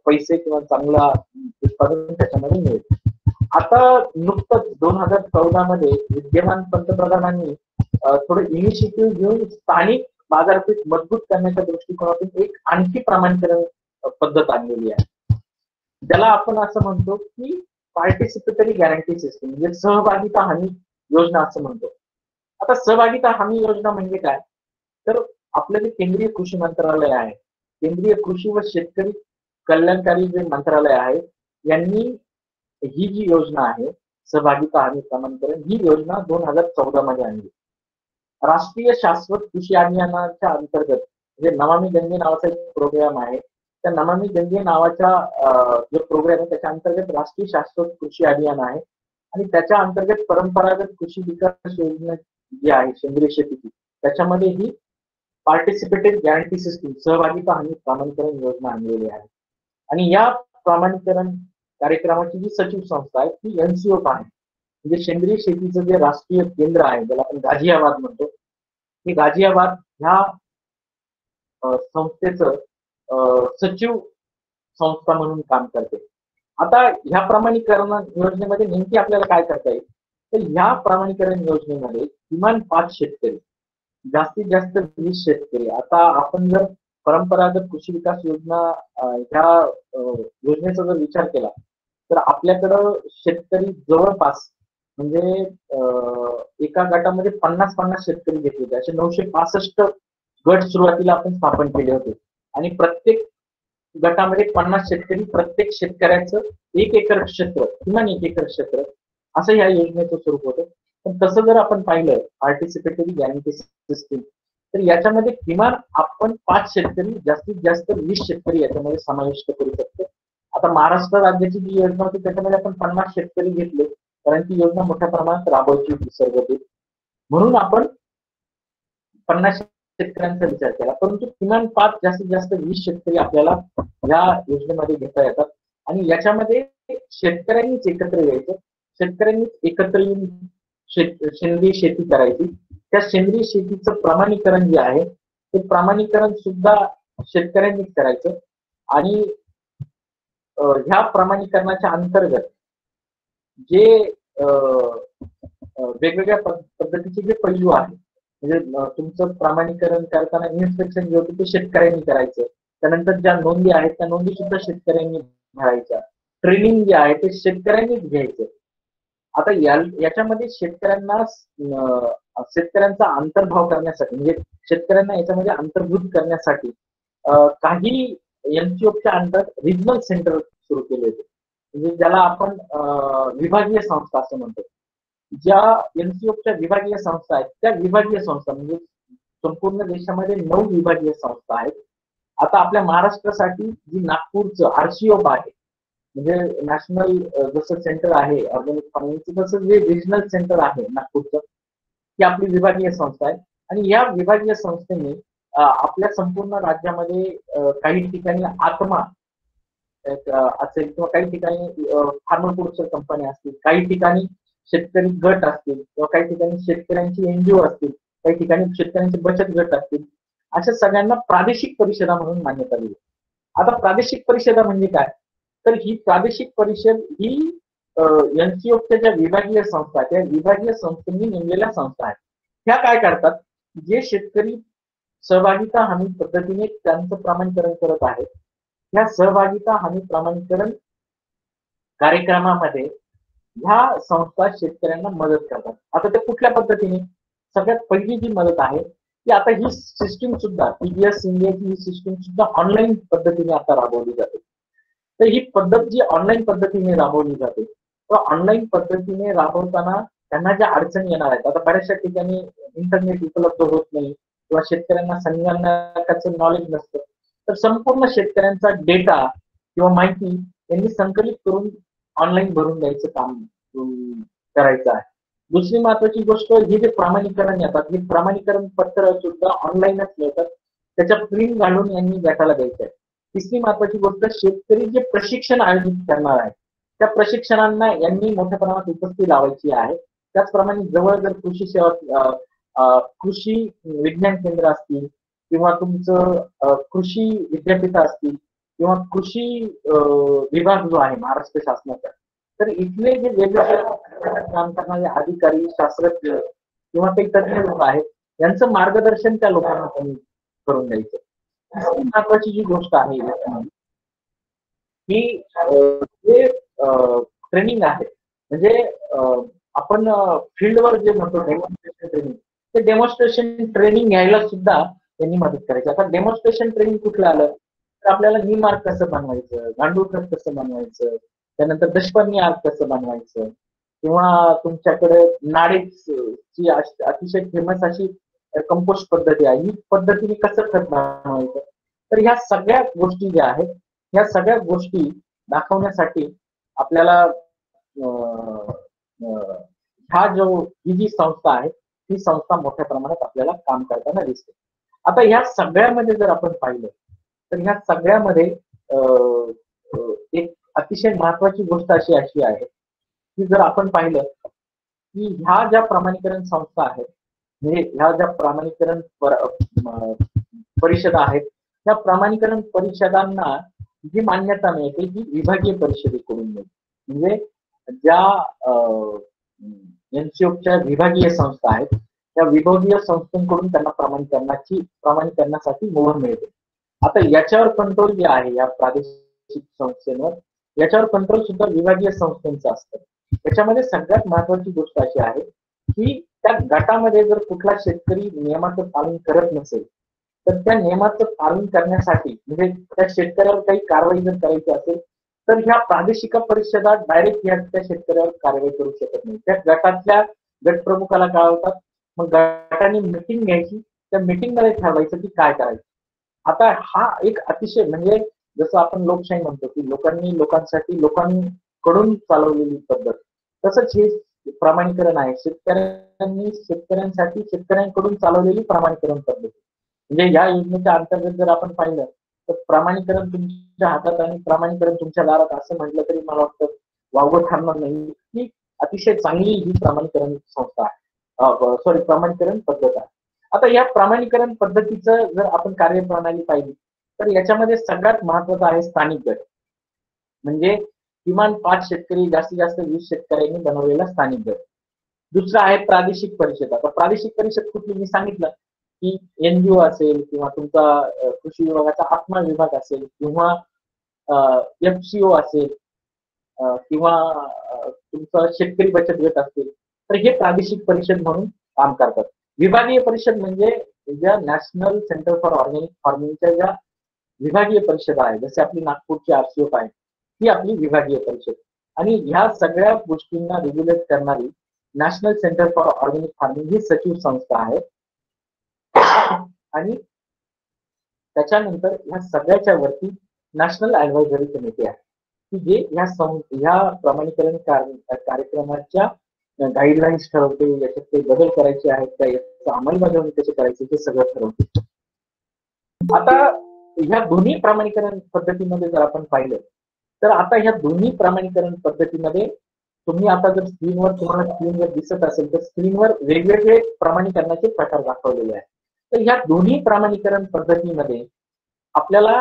पैसे किंवा चांगला उत्पादन त्याच्यामध्ये मिळेल. आता नुकतंच 2014 मध्ये विद्यमान पंतप्रधानांनी थोडं इनिशिएटिव्ह घेऊन स्थानिक बाजारपेठ मजबूत करण्याच्या दृष्टिकोनातून एक आणखी प्रमाणीकरण पद्धत आणलेली आहे. ज्याला आपण असं म्हणतो की पार्टिसिपेटरी गॅरंटी सिस्टीम, म्हणजे सहभागिता हमी योजना असं म्हणतो. आता सहभागिता हमी योजना म्हणजे काय, तर आपलं जे केंद्रीय कृषी मंत्रालय आहे, केंद्रीय कृषी व शेतकरी कल्याणकारी जे मंत्रालय आहे यांनी ही जी योजना आहे सहभागिता हमी प्रमाणीकरण, ही योजना 2014 मध्ये आणली. राष्ट्रीय शाश्वत कृषी अभियानाच्या अंतर्गत म्हणजे नमामि गंगे नावाचा एक प्रोग्राम आहे, त्या नमामि गंगे नावाच्या जो प्रोग्राम आहे त्याच्या अंतर्गत राष्ट्रीय शाश्वत कृषी अभियान आहे आणि त्याच्या अंतर्गत परंपरागत कृषी विकास योजना जी आहे सेंद्रिय शेतीची त्याच्यामध्ये ही पार्टिसिपेटेड गॅरंटी सिस्टीम सहभागिता हमी प्रमाणीकरण योजना आणलेली आहे. आणि या प्रमाणीकरण कार्यक्रमाची जी सचिव संस्था आहे ती एनसीओप आहे. म्हणजे सेंद्रिय शेतीचं जे राष्ट्रीय केंद्र आहे ज्याला आपण गाझियाबाद म्हणतो, हे गाझियाबाद ह्या संस्थेचं सचिव संस्था म्हणून काम करते. आता ह्या प्रमाणीकरण योजनेमध्ये नेमकी आपल्याला काय करता येईल, तर ह्या प्रमाणीकरण योजनेमध्ये किमान 5 शेतकरी, जास्तीत जास्त 20 शेतकरी. आता आपण जर परंपरागत कृषी विकास योजना ह्या योजनेचा जर विचार केला तर आपल्याकडं शेतकरी जवळपास म्हणजे एका गटामध्ये 50-50 शेतकरी घेतले होते. असे 965 गट सुरुवातीला आपण स्थापन केले होते आणि प्रत्येक गटामध्ये 50 शेतकरी, प्रत्येक शेतकऱ्याचं 1 एकर क्षेत्र, किमान 1 एकर क्षेत्र असं ह्या योजनेचं स्वरूप होतं. पण तसं जर आपण पाहिलं पार्टिसिपेटरी गॅरंटी सिस्टीम, तर याच्यामध्ये किमान आपण 5 शेतकरी, जास्तीत जास्त 20 शेतकरी याच्यामध्ये समाविष्ट करू शकतो. आता महाराष्ट्र राज्याची जी योजना होती त्याच्यामध्ये आपण 50 शेतकरी घेतले, कारण ती योजना मोठ्या प्रमाणात राबवायची होती सर्वत्र, म्हणून आपण 50 शेतकऱ्यांचा विचार केला. परंतु किमान 5, जास्तीत जास्त 20 शेतकरी आपल्याला या योजनेमध्ये घेता येतात आणि याच्यामध्ये शेतकऱ्यांनीच एकत्र यायचं, शेतकऱ्यांनीच एकत्र येऊन सेंद्रिय शेती करायची. त्या सेंद्रिय शेतीचं प्रमाणीकरण जे आहे ते प्रमाणीकरण सुद्धा शेतकऱ्यांनीच करायचं आणि ह्या प्रमाणीकरणाच्या अंतर्गत जे वेगवेगळ्या पद्धतीचे जे पैलू आहेत, म्हणजे तुमचं प्रमाणीकरण करताना इन्स्पेक्शन जे होतं ते शेतकऱ्यांनी करायचं, त्यानंतर ज्या नोंदी आहेत त्या नोंदी सुद्धा शेतकऱ्यांनी भरायच्या, ट्रेनिंग जे आहे ते शेतकऱ्यांनीच घ्यायचं. आता याच्यामध्ये शेतकऱ्यांचा अंतर्भाव करण्यासाठी, म्हणजे शेतकऱ्यांना याच्यामध्ये अंतर्भूत करण्यासाठी काही एनजीओच्या अंडर रिजनल सेंटर सुरू केले होते, म्हणजे ज्याला आपण विभागीय संस्था असं म्हणतो. ज्या एनसीओच्या विभागीय संस्था आहेत त्या विभागीय संस्था, म्हणजे संपूर्ण देशामध्ये 9 विभागीय संस्था आहेत. आता आपल्या महाराष्ट्रासाठी जी नागपूरचं आरसीओ आहे, म्हणजे नॅशनल जसं सेंटर आहे ऑर्गॅनिक फार्मिंगचं, तसं जे रिजनल सेंटर आहे नागपूरचं, ती आपली विभागीय संस्था आहे. आणि या विभागीय संस्थेने आपल्या संपूर्ण राज्यामध्ये काही ठिकाणी आत्मा असेल किंवा काही ठिकाणी फार्मर प्रोड्युसर कंपन्या असतील, काही ठिकाणी शेतकरी गट असतील किंवा काही ठिकाणी शेतकऱ्यांची एनजीओ असतील, काही ठिकाणी शेतकऱ्यांचे बचत गट असतील, अशा सगळ्यांना प्रादेशिक परिषदा म्हणून मान्यता दिली. आता प्रादेशिक परिषदा म्हणजे काय, तर ही प्रादेशिक परिषद ही एनसीओच्या ज्या विभागीय संस्था, त्या विभागीय संस्थांनी नेमलेल्या संस्था आहेत. ह्या काय करतात, जे शेतकरी सहभागिता हमी पद्धतीने त्यांचं प्रमाणीकरण करत आहेत, या सहभागिता हमी प्रमाणीकरण कार्यक्रमामध्ये ह्या संस्था शेतकऱ्यांना मदत करतात. आता ते कुठल्या पद्धतीने, सगळ्यात पहिली जी मदत आहे ती आता ही सिस्टीम सुद्धा पीबीएस इंडियाची ही सिस्टीम सुद्धा ऑनलाईन पद्धतीने आता राबवली जाते. तर ही पद्धत जी ऑनलाईन पद्धतीने राबवली जाते, तर ऑनलाईन पद्धतीने राबवताना त्यांना ज्या अडचणी येणार आहेत, आता बऱ्याचशा ठिकाणी इंटरनेट उपलब्ध होत नाही किंवा शेतकऱ्यांना संगणकाचं नॉलेज नसतं, तर संपूर्ण शेतकऱ्यांचा डेटा किंवा माहिती त्यांनी संकलित करून ऑनलाईन भरून द्यायचं काम करायचं आहे. दुसरी महत्वाची गोष्ट, ही जे प्रमाणीकरण येतात, हे प्रमाणीकरण पत्र सुद्धा ऑनलाईनच मिळतात, त्याच्या प्रिंट घालून यांनी गटाला द्यायचं आहे. तिसरी महत्वाची गोष्ट, शेतकरी जे प्रशिक्षण आयोजित करणार आहे त्या प्रशिक्षणांना यांनी मोठ्या प्रमाणात उपस्थिती लावायची आहे. त्याचप्रमाणे जवळ जर कृषी सेवा, कृषी विज्ञान केंद्र असतील किंवा तुमचं कृषी विद्यापीठ असतील किंवा कृषी विभाग जो आहे महाराष्ट्र शासनाचा, तर इथले जे वेगवेगळ्या काम करणारे अधिकारी, शास्त्रज्ञ किंवा काही तज्ञ लोक आहेत, यांचं मार्गदर्शन त्या लोकांना त्यांनी करून द्यायचं. महत्वाची जी गोष्ट आहे की जे ट्रेनिंग आहे, म्हणजे आपण फील्डवर जे म्हणतो डेमॉन्स्ट्रेशन ट्रेनिंग, ते डेमॉन्स्ट्रेशन ट्रेनिंग घ्यायला सुद्धा त्यांनी मदत करायची. आता डेमॉन्स्ट्रेशन ट्रेनिंग कुठलं आलं, तर आपल्याला नीमार्क कसं बनवायचं, गांडूळ खत कसं बनवायचं, त्यानंतर दशपर्णी आग कसं बनवायचं, किंवा तुमच्याकडे नाडेची अतिशय फेमस अशी कंपोस्ट पद्धती आहे, ही पद्धतीने कसं खत बनवायचं. तर ह्या सगळ्या गोष्टी ज्या आहेत, ह्या सगळ्या गोष्टी दाखवण्यासाठी आपल्याला ही जी संस्था आहे ही संस्था मोठ्या प्रमाणात आपल्याला काम करताना दिसते. आता ह्या सगळ्यामध्ये जर आपण पाहिलं तर ह्या सगळ्यामध्ये एक अतिशय महत्वाची गोष्ट अशी आहे की जर आपण पाहिलं की ह्या ज्या प्रमाणीकरण संस्था आहेत, म्हणजे ह्या ज्या प्रमाणीकरण परिषदा आहेत, या प्रमाणीकरण परिषदांना जी मान्यता मिळते ही विभागीय परिषदेकडून मिळते. म्हणजे ज्या एनसीओच्या विभागीय संस्था आहेत त्या विभागीय संस्थांकडून त्यांना प्रमाणीकरणासाठी मोहर मिळते. आता याच्यावर कंट्रोल जे आहे या प्रादेशिक संस्थेवर, याच्यावर कंट्रोल सुद्धा विभागीय संस्थांचं असतं. त्याच्यामध्ये सगळ्यात महत्वाची गोष्ट अशी आहे की त्या गटामध्ये जर कुठला शेतकरी नियमाचं पालन करत नसेल तर त्या नियमाचं पालन करण्यासाठी म्हणजे त्या शेतकऱ्यावर काही कारवाई जर करायची असेल तर ह्या प्रादेशिक परिषदा डायरेक्ट त्या शेतकऱ्यावर कारवाई करू शकत नाही. त्या गटातल्या गट प्रमुखाला कळवतात, मग गटाने मिटिंग घ्यायची, त्या मिटिंग मध्ये ठरवायचं की काय करायचं. आता हा एक अतिशय म्हणजे जसं आपण लोकशाही म्हणतो की लोकांसाठी लोकांकडून चालवलेली पद्धत, तसंच हे प्रमाणीकरण आहे. शेतकऱ्यांसाठी शेतकऱ्यांकडून चालवलेली प्रमाणीकरण पद्धत. म्हणजे या योजनेच्या अंतर्गत जर आपण पाहिलं तर प्रमाणीकरण तुमच्या हातात आणि प्रमाणीकरण तुमच्या दारात असं म्हटलं तरी मला वाटतं वावगं ठरणार नाही की अतिशय चांगली ही प्रमाणीकरण संस्था आहे, प्रमाणीकरण पद्धत आहे. आता या प्रमाणीकरण पद्धतीचं जर आपण कार्यप्रणाली पाहिली तर याच्यामध्ये सगळ्यात महत्वाचं आहे स्थानिक गट. म्हणजे किमान 5 शेतकरी, जास्तीत जास्त 20 शेतकऱ्यांनी बनवलेला स्थानिक गट. दुसरा आहे प्रादेशिक परिषद. आता प्रादेशिक परिषद कुठली मी सांगितलं की एनजीओ असेल किंवा तुमचा कृषी विभागाचा आत्मा विभाग असेल किंवा एफसीओ असेल किंवा तुमचा शेतकरी बचत गट असेल तर हे प्रादेशिक परिषद म्हणून काम करतात. विभागीय परिषद म्हणजे ज्या नॅशनल सेंटर फॉर ऑर्गॅनिक फार्मिंगच्या ज्या विभागीय परिषद आहे, जसे आपली नागपूरची आरसीएफ आहे ही आपली विभागीय परिषद. आणि ह्या सगळ्या गोष्टींना रेग्युलेट करणारी national centre for organic farming ही सचिव संस्था आहे. आणि त्याच्यानंतर ह्या सगळ्याच्या वरती नॅशनल ऍडव्हायझरी कमिटी आहे की जे ह्या प्रमाणीकरण कार्यक्रमाच्या गाईडलाईन्स ठरवते, याच्यात ते बदल करायचे आहेत का, याचं अंमलबजावणी कशी करायची हे सगळं ठरवते. आता ह्या दोन्ही प्रमाणीकरण पद्धतीमध्ये जर आपण पाहिलं तर आता ह्या दोन्ही प्रमाणीकरण पद्धतीमध्ये तुम्ही आता जर तुम्हाला स्क्रीनवर दिसत असेल तर स्क्रीनवर वेगवेगळे प्रमाणीकरणाचे प्रकार दाखवलेले आहेत. तर ह्या दोन्ही प्रमाणीकरण पद्धतीमध्ये आपल्याला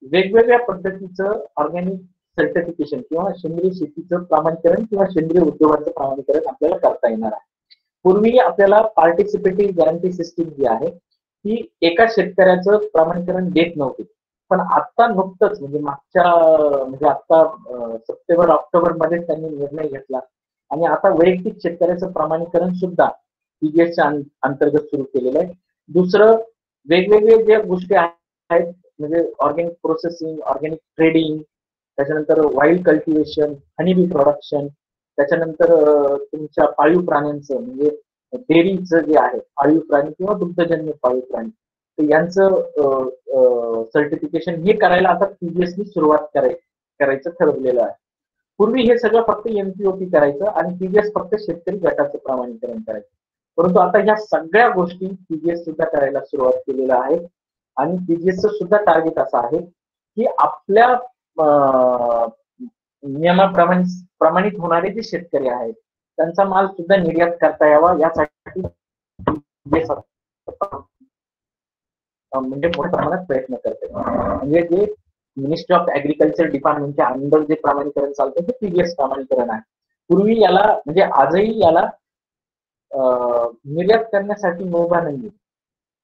वेगवेगळ्या पद्धतीचं ऑर्गॅनिक सर्टिफिकेशन किंवा सेंद्रिय शेतीचं प्रमाणीकरण किंवा सेंद्रिय उद्योगाचं प्रमाणीकरण आपल्याला करता येणार आहे. पूर्वी आपल्याला पार्टिसिपेटिव्ह गॅरंटी सिस्टीम जी आहे ती एका शेतकऱ्याचं प्रमाणीकरण देत नव्हती, पण आता नुकतंच म्हणजे आता सप्टेंबर ऑक्टोबर मध्ये त्यांनी निर्णय घेतला आणि आता वैयक्तिक शेतकऱ्याचं प्रमाणीकरण सुद्धा पीजीएसच्या अंतर्गत सुरू केलेलं आहे. दुसरं वेगवेगळे ज्या गोष्टी आहेत म्हणजे ऑर्गॅनिक प्रोसेसिंग, ऑर्गॅनिक ट्रेडिंग, त्याच्यानंतर वाईल्ड कल्टिव्हेशन, हनीबी प्रोडक्शन, त्याच्यानंतर तुमच्या पाळीव प्राण्यांचं म्हणजे डेअरीचं जे आहे पाळीव प्राणी किंवा दुग्धजन्य पाळीव प्राणी तर यांचं सर्टिफिकेशन हे करायला आता पीजीएसनी सुरुवात करायचं ठरवलेलं आहे. पूर्वी हे सगळं फक्त एमपीओपी करायचं आणि पीजीएस फक्त शेतकरी गटाचं प्रमाणीकरण करायचं. परंतु आता ह्या सगळ्या गोष्टी पीजीएस सुद्धा करायला सुरुवात केलेल्या आहे आणि पीजीएसचं सुद्धा टार्गेट असं आहे की आपल्या नियमाप्रमाणे प्रमाणित होणारे जे शेतकरी आहेत त्यांचा माल सुद्धा निर्यात करता यावा यासाठी म्हणजे मोठ्या प्रमाणात प्रयत्न करते. म्हणजे जे मिनिस्ट्री ऑफ ऍग्रिकल्चर डिपार्टमेंटच्या अंडर जे प्रमाणीकरण चालतं ते पीजीएस प्रमाणीकरण आहे. पूर्वी याला म्हणजे आजही याला निर्यात करण्यासाठी मुभा नाही,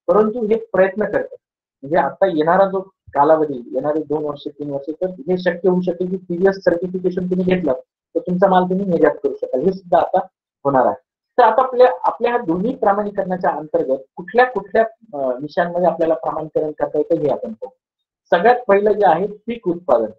परंतु हे प्रयत्न करतात. म्हणजे आता येणारा जो कालावधी येणारे 2 वर्ष 3 वर्ष तर हे शक्य होऊ शकेल की पीजीएस सर्टिफिकेशन तुम्ही घेतलं तर तुमचा माल तुम्ही निर्यात करू शकाल, हे सुद्धा आता होणार आहे. तर आता आपल्या ह्या दोन्ही प्रमाणीकरणाच्या अंतर्गत कुठल्या विषयांमध्ये आपल्याला प्रमाणीकरण करता येतं हे आपण पाहू. सगळ्यात पहिलं जे आहे पीक उत्पादन.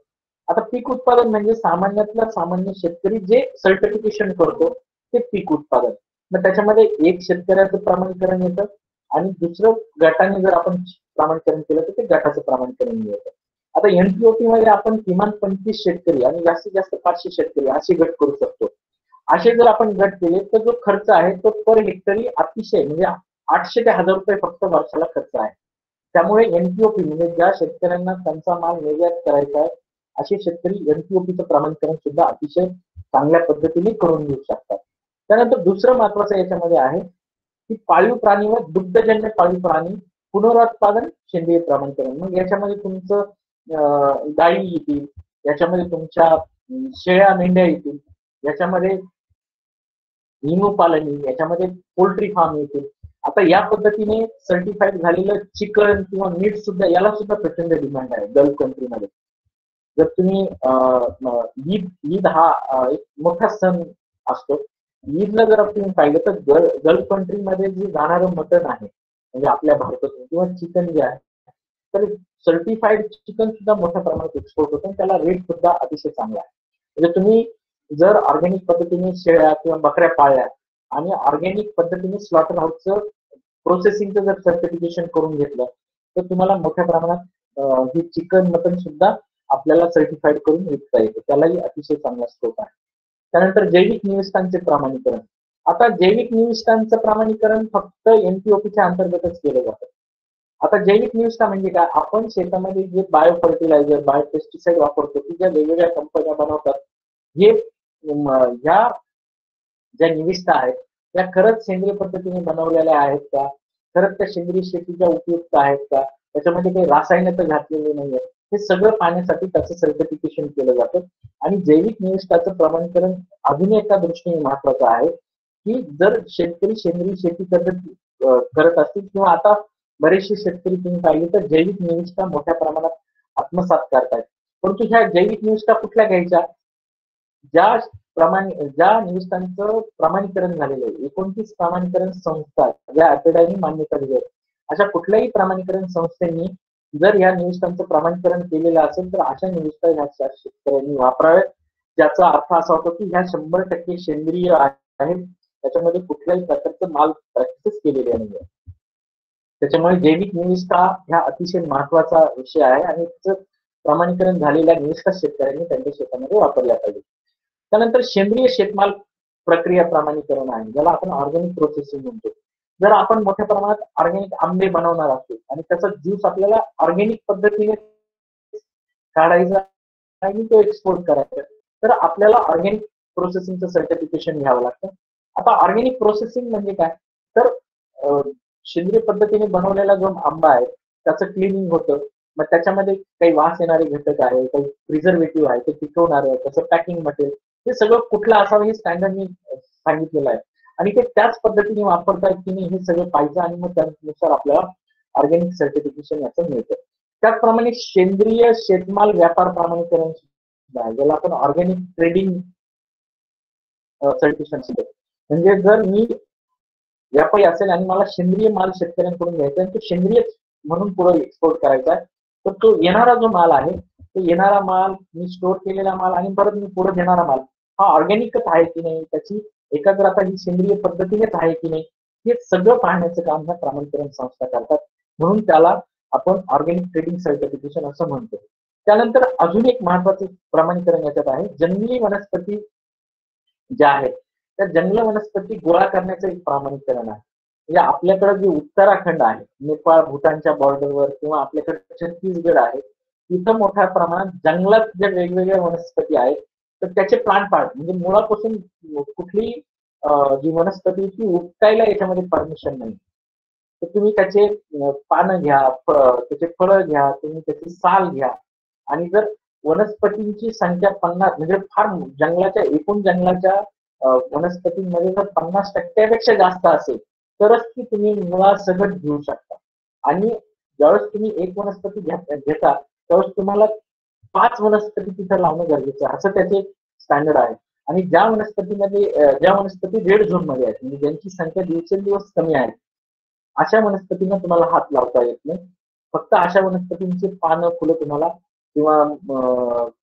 आता पीक उत्पादन म्हणजे सामान्यातला सामान्य शेतकरी जे सर्टिफिकेशन करतो ते पीक उत्पादन. मग त्याच्यामध्ये एक शेतकऱ्याचं प्रमाणीकरण येतं आणि दुसरं गटाने जर आपण प्रमाणीकरण केलं तर ते गटाचं प्रमाणीकरण येतं. आता एनपीओपी मध्ये आपण किमान 25 शेतकरी आणि जास्तीत जास्त 500 शेतकरी असे गट करू शकतो. असे जर आपण गट केले तर जो खर्च आहे तो पर हेक्टरी अतिशय म्हणजे 800 ते 1000 रुपये फक्त वर्षाला खर्च आहे. त्यामुळे एनपीओपी म्हणजे ज्या शेतकऱ्यांना त्यांचा माल निर्यात करायचा आहे असे शेतकरी एनपीओपीचं प्रमाणीकरण सुद्धा अतिशय चांगल्या पद्धतीने करून घेऊ शकतात. त्यानंतर दुसरं महत्वाचं याच्यामध्ये आहे की पाळीव प्राणी व दुग्धजन्य पाळीव प्राणी पुनरुत्पादन सेंद्रिय प्रमाणीकरण. मग याच्यामध्ये तुमचं गायी येतील, याच्यामध्ये तुमच्या शेळ्या मेंढ्या येतील, याच्यामध्ये पालन येईल, याच्यामध्ये पोल्ट्री फार्म येतील. आता या पद्धतीने सर्टिफाईड झालेलं चिकन किंवा मीट सुद्धा, याला सुद्धा प्रचंड डिमांड आहे गल्फ कंट्रीमध्ये. जर तुम्ही ईद हा एक मोठा सण असतो. ईदला जर आपण पाहिलं तर गल्फ कंट्रीमध्ये जे जाणारं मटन आहे, म्हणजे आपल्या भारतातून किंवा चिकन जे आहे, तर सर्टिफाईड चिकन सुद्धा मोठ्या प्रमाणात एक्सपोर्ट होतं आणि त्याला रेट सुद्धा अतिशय चांगला आहे. म्हणजे तुम्ही जर ऑर्गॅनिक पद्धतीने शेळ्या किंवा बकऱ्या पाळल्या आणि ऑर्गॅनिक पद्धतीने स्लॉटर हाऊसचं प्रोसेसिंगचं जर सर्टिफिकेशन करून घेतलं तर तुम्हाला मोठ्या प्रमाणात हे चिकन मटन सुद्धा आपल्याला सर्टिफाईड करून विकता येतं. त्यालाही अतिशय चांगला स्कोप आहे. त्यानंतर जैविक निविष्ठांचे प्रमाणीकरण. आता जैविक निविष्ठांचं प्रमाणीकरण फक्त एनपीओपीच्या अंतर्गतच केलं जातं. आता जैविक निविष्ठा म्हणजे काय? आपण शेतामध्ये जे बायो फर्टिलायझर, बायो पेस्टिसाइड वापरतो, की ज्या वेगवेगळ्या कंपन्या बनवतात, हे ह्या ज्या निविष्ठा आहेत त्या खरंच सेंद्रिय पद्धतीने बनवलेल्या आहेत का, खरंच त्या सेंद्रिय शेतीच्या उपयुक्त आहेत का, त्याच्यामध्ये काही रासायनिक घातलेले नाहीये, हे सगळं पाहण्यासाठी त्याचं सर्टिफिकेशन केलं जातं. आणि जैविक निविष्ठाचं प्रमाणीकरण अजून एका दृष्टीने महत्वाचं आहे की जर शेतकरी सेंद्रिय शेती करत असतील किंवा आता बरेचसे शेतकरी तुम्ही पाहिले तर जैविक निविष्ठा मोठ्या प्रमाणात आत्मसात करतायत. परंतु ह्या जैविक निविष्ठा कुठल्या घ्यायच्या? ज्या निविष्ठांचं प्रमाणीकरण झालेलं आहे, 29 प्रमाणीकरण संस्था ज्या अॅपेडानी मान्यता दिली आहे, अशा कुठल्याही प्रमाणीकरण संस्थेनी जर या निविष्ठांचं प्रमाणीकरण केलेलं असेल तर अशा निविष्ठा ह्या शेतकऱ्यांनी वापराव्यात. ज्याचा अर्थ असा होतो की ह्या 100% सेंद्रिय आहेत, त्याच्यामध्ये कुठल्याही प्रकारचं माल प्रॅक्टिस केलेले नाही. त्याच्यामुळे जैविक निविष्ठा ह्या अतिशय महत्वाचा विषय आहे आणि त्याचं प्रमाणीकरण झालेल्या निविष्ठा शेतकऱ्यांनी त्यांच्या शेतामध्ये वापरल्या पाहिजे. त्यानंतर सेंद्रिय शेतमाल प्रक्रिया प्रमाणीकरण आहे, ज्याला आपण ऑर्गॅनिक प्रोसेसिंग म्हणतो. जर आपण मोठ्या प्रमाणात ऑर्गॅनिक आंबे बनवणार असतो आणि त्याचा ज्यूस आपल्याला ऑर्गॅनिक पद्धतीने काढायचा आणि तो एक्सपोर्ट करायचा, तर आपल्याला ऑर्गॅनिक प्रोसेसिंगचं सर्टिफिकेशन घ्यावं लागतं. आता ऑर्गॅनिक प्रोसेसिंग म्हणजे काय? तर सेंद्रिय पद्धतीने बनवलेला जो आंबा आहे त्याचं क्लिनिंग होतं, मग त्याच्यामध्ये काही वास येणारे घटक आहे, काही प्रिझर्वेटिव्ह आहे, ते टिकवणार आहे, त्याचं पॅकिंग मटेरियल, हे सगळं कुठलं असावं हे स्टँडर्डनी सांगितलेलं आहे. आणि ते त्याच पद्धतीने वापरतायत की नाही हे सगळं पाहिजे आणि मग त्यानुसार आपल्याला ऑर्गॅनिक सर्टिफिकेशन याचं मिळतं. त्याचप्रमाणे सेंद्रिय शेतमाल व्यापार प्रमाणीकरण ज्याला आपण ऑर्गॅनिक ट्रेडिंग सर्टिफिकेशन, म्हणजे जर मी व्यापारी असेल आणि मला सेंद्रिय माल शेतकऱ्यांकडून घ्यायचा आहे, तो सेंद्रिय म्हणून पुढे एक्सपोर्ट करायचा आहे, तर तो येणारा जो माल आहे, तो येणारा माल, मी स्टोर केलेला माल आणि परत मी पुढे देणारा माल हा ऑर्गॅनिकच आहे की नाही, त्याची एकाग्रता ही सेंद्रिय पद्धतीनेच आहे की नाही, हे सगळं पाहण्याचं काम ह्या प्रमाणीकरण संस्था करतात. म्हणून त्याला आपण ऑर्गॅनिक ट्रेडिंग सर्टिफिकेशन असं म्हणतो. त्यानंतर अजून एक महत्वाचं प्रमाणीकरण याच्यात आहे, जंगली वनस्पती ज्या आहेत त्या जंगल वनस्पती गोळा करण्याचं एक प्रमाणीकरण आहे. म्हणजे आपल्याकडे जे उत्तराखंड आहे, नेपाळ भूतानच्या बॉर्डरवर किंवा आपल्याकडे छत्तीसगड आहे, तिथं मोठ्या प्रमाणात जंगलात ज्या वेगवेगळ्या वनस्पती आहेत तर त्याचे प्लांट पार्ट म्हणजे मुळापासून कुठली जी वनस्पती ती उपटायला याच्यामध्ये परमिशन नाही. तर तुम्ही त्याचे पानं घ्या, त्याचे फळं घ्या, तुम्ही त्याची साल घ्या, आणि जर वनस्पतींची संख्या 50 म्हणजे फार जंगलाच्या एकूण जंगलाच्या वनस्पतींमध्ये जर 50% जास्त असेल तरच ती तुम्ही मुळासकट घेऊ शकता. आणि ज्यावेळेस तुम्ही एक वनस्पती घेता त्यावेळेस तुम्हाला 5 वनस्पती तिथं लावणं गरजेचं आहे, असं त्याचे स्टँडर्ड आहे. आणि ज्या वनस्पती रेड झोन मध्ये आहेत, म्हणजे ज्यांची संख्या दिवसेंदिवस कमी आहे, अशा वनस्पतींना तुम्हाला हात लावता येत नाही. फक्त अशा वनस्पतींची पानं, फुलं तुम्हाला किंवा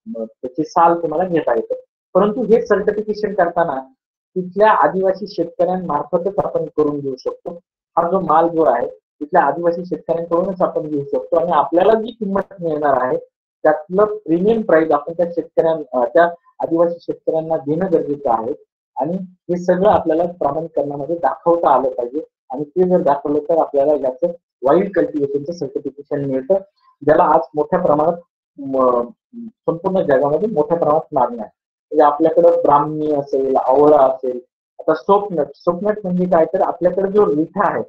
त्याची साल तुम्हाला घेता येतं. परंतु हे सर्टिफिकेशन करताना तिथल्या आदिवासी शेतकऱ्यांमार्फतच आपण करून घेऊ शकतो. हा जो माल जो आहे तिथल्या आदिवासी शेतकऱ्यांकडूनच आपण घेऊ शकतो आणि आपल्याला जी किंमत मिळणार आहे त्यातलं प्रीमियम प्राइस आपण त्या आदिवासी शेतकऱ्यांना देणं गरजेचं आहे. आणि हे सगळं आपल्याला प्रमाणीकरणामध्ये दाखवता आलं पाहिजे. आणि ते जर दाखवलं तर आपल्याला याचं वाईल्ड कल्टिव्हेशनचं सर्टिफिकेशन मिळतं, ज्याला आज मोठ्या प्रमाणात संपूर्ण जगामध्ये मोठ्या प्रमाणात मागणी आहे. म्हणजे आपल्याकडं ब्राह्मी असेल, आवळा असेल, आता सोपनट म्हणजे काय, तर आपल्याकडे जो रिठा आहे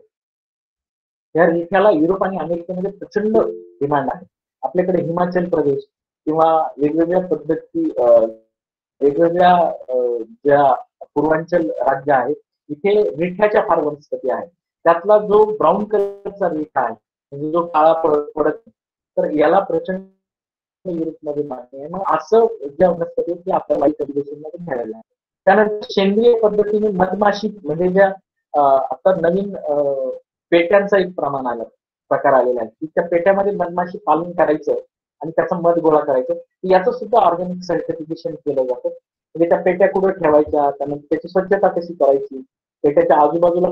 या रेठ्याला युरोप आणि अमेरिकेमध्ये प्रचंड डिमांड आहे. आपल्याकडे हिमाचल प्रदेश किंवा वेगवेगळ्या पद्धती वेगवेगळ्या ज्या पूर्वांचल राज्य आहेत इथे रेठ्याच्या फार वनस्पती आहेत. त्यातला जो ब्राऊन कलरचा रेठा आहे म्हणजे जो काळा पडत तर याला प्रचंड युरोपमध्ये मान्य आहे. मग असं ज्या वनस्पती ते आपल्या वाईट मध्ये घ्यायला. त्यानंतर सेंद्रिय पद्धतीने मधमाशी म्हणजे ज्या आता नवीन पेट्यांचा एक प्रकार आलेला आहे की त्या पेट्यामध्ये मधमाशी पालन करायचं आणि त्याचा मध गोळा करायचं याचं सुद्धा ऑर्गॅनिक सर्टिफिकेशन केलं जातं. म्हणजे त्या पेट्या कुठं ठेवायच्या त्यानंतर त्याची स्वच्छता कशी करायची पेट्याच्या आजूबाजूला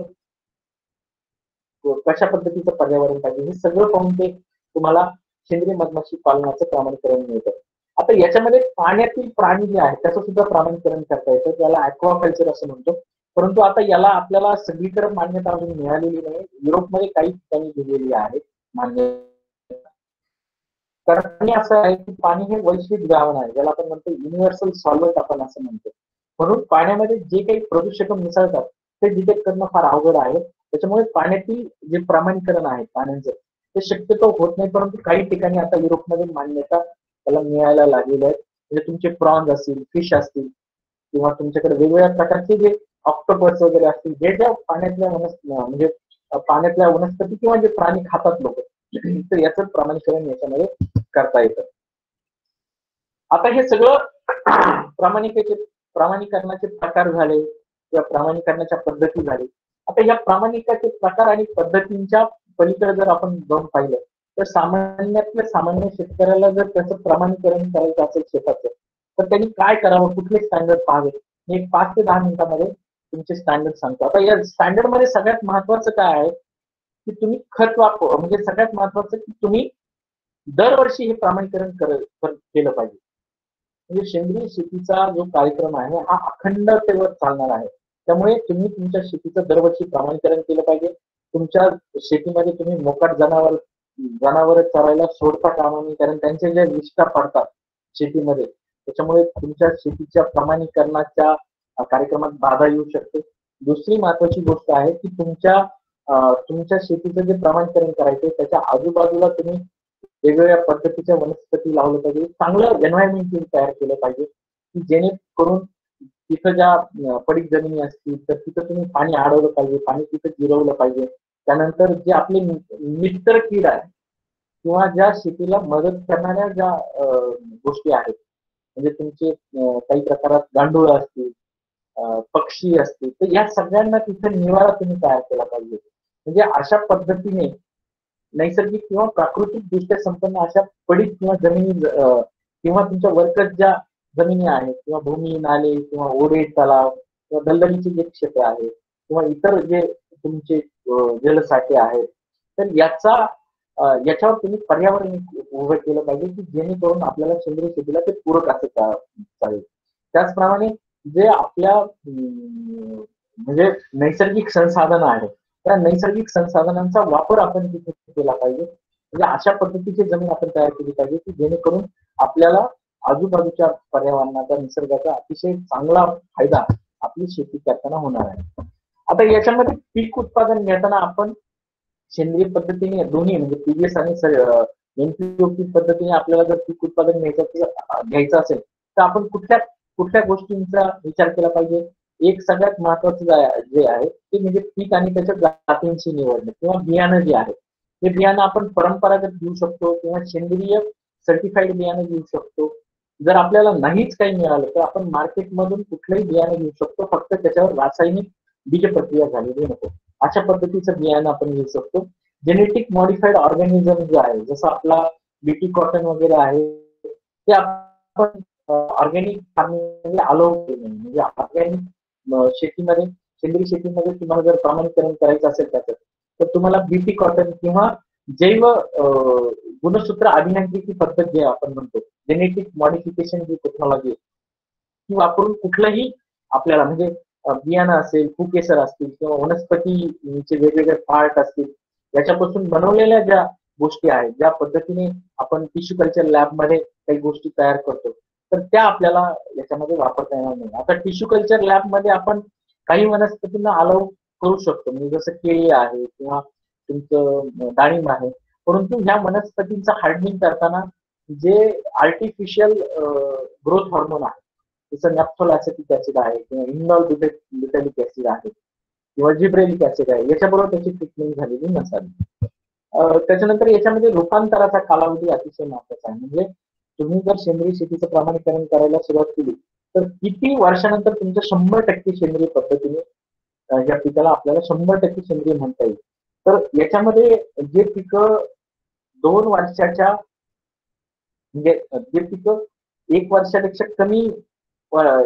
कशा पद्धतीचं पर्यावरण पाहिजे हे सगळं पाहून ते तुम्हाला सेंद्रिय मधमाशी पालनाचं प्रमाणीकरण मिळतं. आता याच्यामध्ये पाण्यातील प्राणी जे आहेत त्याचं सुद्धा प्रमाणीकरण करता येतं त्याला ॲक्वाकल्चर असं म्हणतो. परंतु आता याला आपल्याला सगळीकडे मान्यता अजून मिळालेली नाही. युरोपमध्ये काही ठिकाणी दिलेली आहे मान्य. कारण असं आहे की पाणी हे वैश्विक द्रावण आहे ज्याला आपण म्हणतो युनिव्हर्सल सॉल्व्हंट आपण असं म्हणतो. म्हणून पाण्यामध्ये जे काही प्रदूषक मिसळतात ते डिटेक्ट करणं फार अवघड आहे. त्याच्यामुळे पाण्यातील जे प्रमाणीकरण आहे पाण्याचं ते शक्यतो होत नाही. परंतु काही ठिकाणी आता युरोपमध्ये मान्यता त्याला मिळायला लागलेल्या आहेत. म्हणजे तुमचे प्रॉन्स असतील फिश असतील किंवा तुमच्याकडे वेगवेगळ्या प्रकारचे जे ऑक्टोपस वगैरे असतील जे ज्या पाण्यातल्या म्हणजे पाण्यातल्या वनस्पती किंवा जे प्राणी खातात लोक तर याचं प्रमाणीकरण याच्यामध्ये करता येतं. आता हे सगळं प्रमाणीकरणाचे प्रकार झाले किंवा प्रमाणीकरणाच्या पद्धती झाले. आता या प्रामाणिकाचे प्रकार आणि पद्धतींच्या पलीकडे जर आपण जाऊन पाहिलं तर सामान्यातल्या सामान्य शेतकऱ्याला जर त्याचं प्रमाणीकरण करायचं असेल शेताचं तर त्यांनी काय करावं कुठले स्टँडर्ड पाहावे मी 5 ते 10 मिनिटांमध्ये तुमचे स्टँडर्ड सांगतो. आता या स्टँडर्ड मध्ये सगळ्यात महत्वाचं काय आहे की तुम्ही खत वापर म्हणजे सगळ्यात महत्वाचं की तुम्ही दरवर्षी हे प्रमाणीकरण केलं पाहिजे. म्हणजे सेंद्रिय शेतीचा जो कार्यक्रम आहे हा अखंडतेवर चालणार आहे. त्यामुळे तुम्ही तुमच्या शेतीचं दरवर्षी प्रमाणीकरण केलं पाहिजे. तुमच्या शेतीमध्ये तुम्ही मोकाट जनावर चरायला सोडता कामा नये कारण त्यांचे जे विष्ठा पडतात शेतीमध्ये त्याच्यामुळे तुमच्या शेतीच्या प्रमाणीकरणाच्या कार्यक्रमात बाधा येऊ शकते. दुसरी महत्वाची गोष्ट आहे की तुमच्या शेतीचं जे प्रमाणीकरण करायचं त्याच्या आजूबाजूला तुम्ही वेगवेगळ्या पद्धतीच्या वनस्पती लावलं पाहिजे. चांगलं एन्व्हायरमेंट तयार केलं पाहिजे की जेणेकरून तिथं ज्या पडीक जमिनी असतील तर तिथं तुम्ही पाणी अडवलं पाहिजे पाणी तिथं जिरवलं पाहिजे. त्यानंतर जे आपले मित्र कीड आहे किंवा ज्या शेतीला मदत करणाऱ्या ज्या गोष्टी आहेत म्हणजे तुमचे काही प्रकारात गांडूळ असतील पक्षी असतील तर या सगळ्यांना तिथे निवारा तुम्ही तयार केला पाहिजे. म्हणजे अशा पद्धतीने नैसर्गिक किंवा प्राकृतिक दृष्ट्या संपन्न अशा पडीक किंवा जमिनी किंवा तुमच्या वर्कत ज्या जमिनी आहेत किंवा भूमी नाले किंवा ओढे तलाव किंवा दलदलीचे जे क्षेत्र आहे किंवा इतर जे तुमचे जलसाठे आहेत तर याच्यावर तुम्ही पर्यावरण उभं केलं पाहिजे की जेणेकरून आपल्याला सेंद्रिय शेतीला ते पूरक असे चालेल. त्याचप्रमाणे जे आपल्या म्हणजे नैसर्गिक संसाधन आहेत त्या नैसर्गिक संसाधनांचा वापर आपण तिथे केला पाहिजे. म्हणजे अशा पद्धतीची जमीन आपण तयार केली पाहिजे की जेणेकरून आपल्याला आजूबाजूच्या पर्यावरणाचा निसर्गाचा अतिशय चांगला फायदा आपली शेती करताना होणार आहे. आता याच्यामध्ये पीक उत्पादन घेताना आपण सेंद्रिय पद्धतीने दोन्ही म्हणजे पीडीएस आणि एनपीओपी पद्धतीने आपल्याला जर पीक उत्पादन घ्यायचं असेल तर आपण कुठल्या गोष्टींचा विचार केला पाहिजे. एक सगळ्यात महत्वाचं जे आहे ते म्हणजे पीक आणि त्याच्या जातींची निवडणं किंवा बियाणं जे आहे हे बियाणं आपण परंपरागत घेऊ शकतो किंवा सेंद्रिय सर्टिफाईड बियाणं घेऊ शकतो. जर आपल्याला नाहीच काही मिळालं तर आपण मार्केटमधून कुठलंही बियाणं घेऊ शकतो फक्त त्याच्यावर रासायनिक बीज प्रक्रिया झालेली नको अशा पद्धतीचं बियाणं आपण घेऊ शकतो. जेनेटिक मॉडिफाईड ऑर्गॅनिझम जे आहे जसं आपला बीटी कॉटन वगैरे आहे ते आपण ऑर्गॅनिक फार्मिंग अलाउ केलं म्हणजे ऑर्गॅनिक शेतीमध्ये सेंद्रिय शेतीमध्ये तुम्हाला जर प्रमाणीकरण करायचं असेल त्याचं तर तुम्हाला बीटी कॉटन किंवा जैव गुणसूत्र अभियांत्रिकी पद्धत जे आपण म्हणतो जेनेटिक मॉडिफिकेशन जी टेक्नॉलॉजी ती वापरून कुठलंही आपल्याला म्हणजे बियाणं असेल फुकेसर असतील किंवा वनस्पतीचे वेगवेगळे पार्ट असतील याच्यापासून बनवलेल्या ज्या गोष्टी आहेत ज्या पद्धतीने आपण टिश्यू कल्चर लॅबमध्ये काही गोष्टी तयार करतो तर त्या आपल्याला याच्यामध्ये वापरता येणार नाही. आता टिश्यू कल्चर लॅबमध्ये आपण काही वनस्पतींना अलाउ करू शकतो म्हणजे जसं केळी आहे किंवा तुमचं डाळिंब आहे, परंतु ह्या वनस्पतींचं हार्डनिंग करताना जे आर्टिफिशियल ग्रोथ हॉर्मोन आहे, जसं नॅप्थोल ऍसिटिक ऍसिड आहे किंवा इनॉल ब्युटालिक ऍसिड आहे किंवा जिब्रेलिक ऍसिड आहे, याच्याबरोबर त्याची ट्रीटमेंट झालेली नसावी. त्याच्यानंतर याच्यामध्ये रूपांतराचा कालावधी अतिशय महत्वाचा आहे. म्हणजे तुम्ही जर सेंद्रिय शेतीचं प्रमाणीकरण करायला सुरुवात केली तर किती वर्षानंतर तुमचं 100% सेंद्रिय पद्धतीने या पिकाला आपल्याला 100% सेंद्रिय म्हणता येईल. तर याच्यामध्ये जे पिकं 2 वर्षाच्या म्हणजे जे पिकं 1 वर्षापेक्षा कमी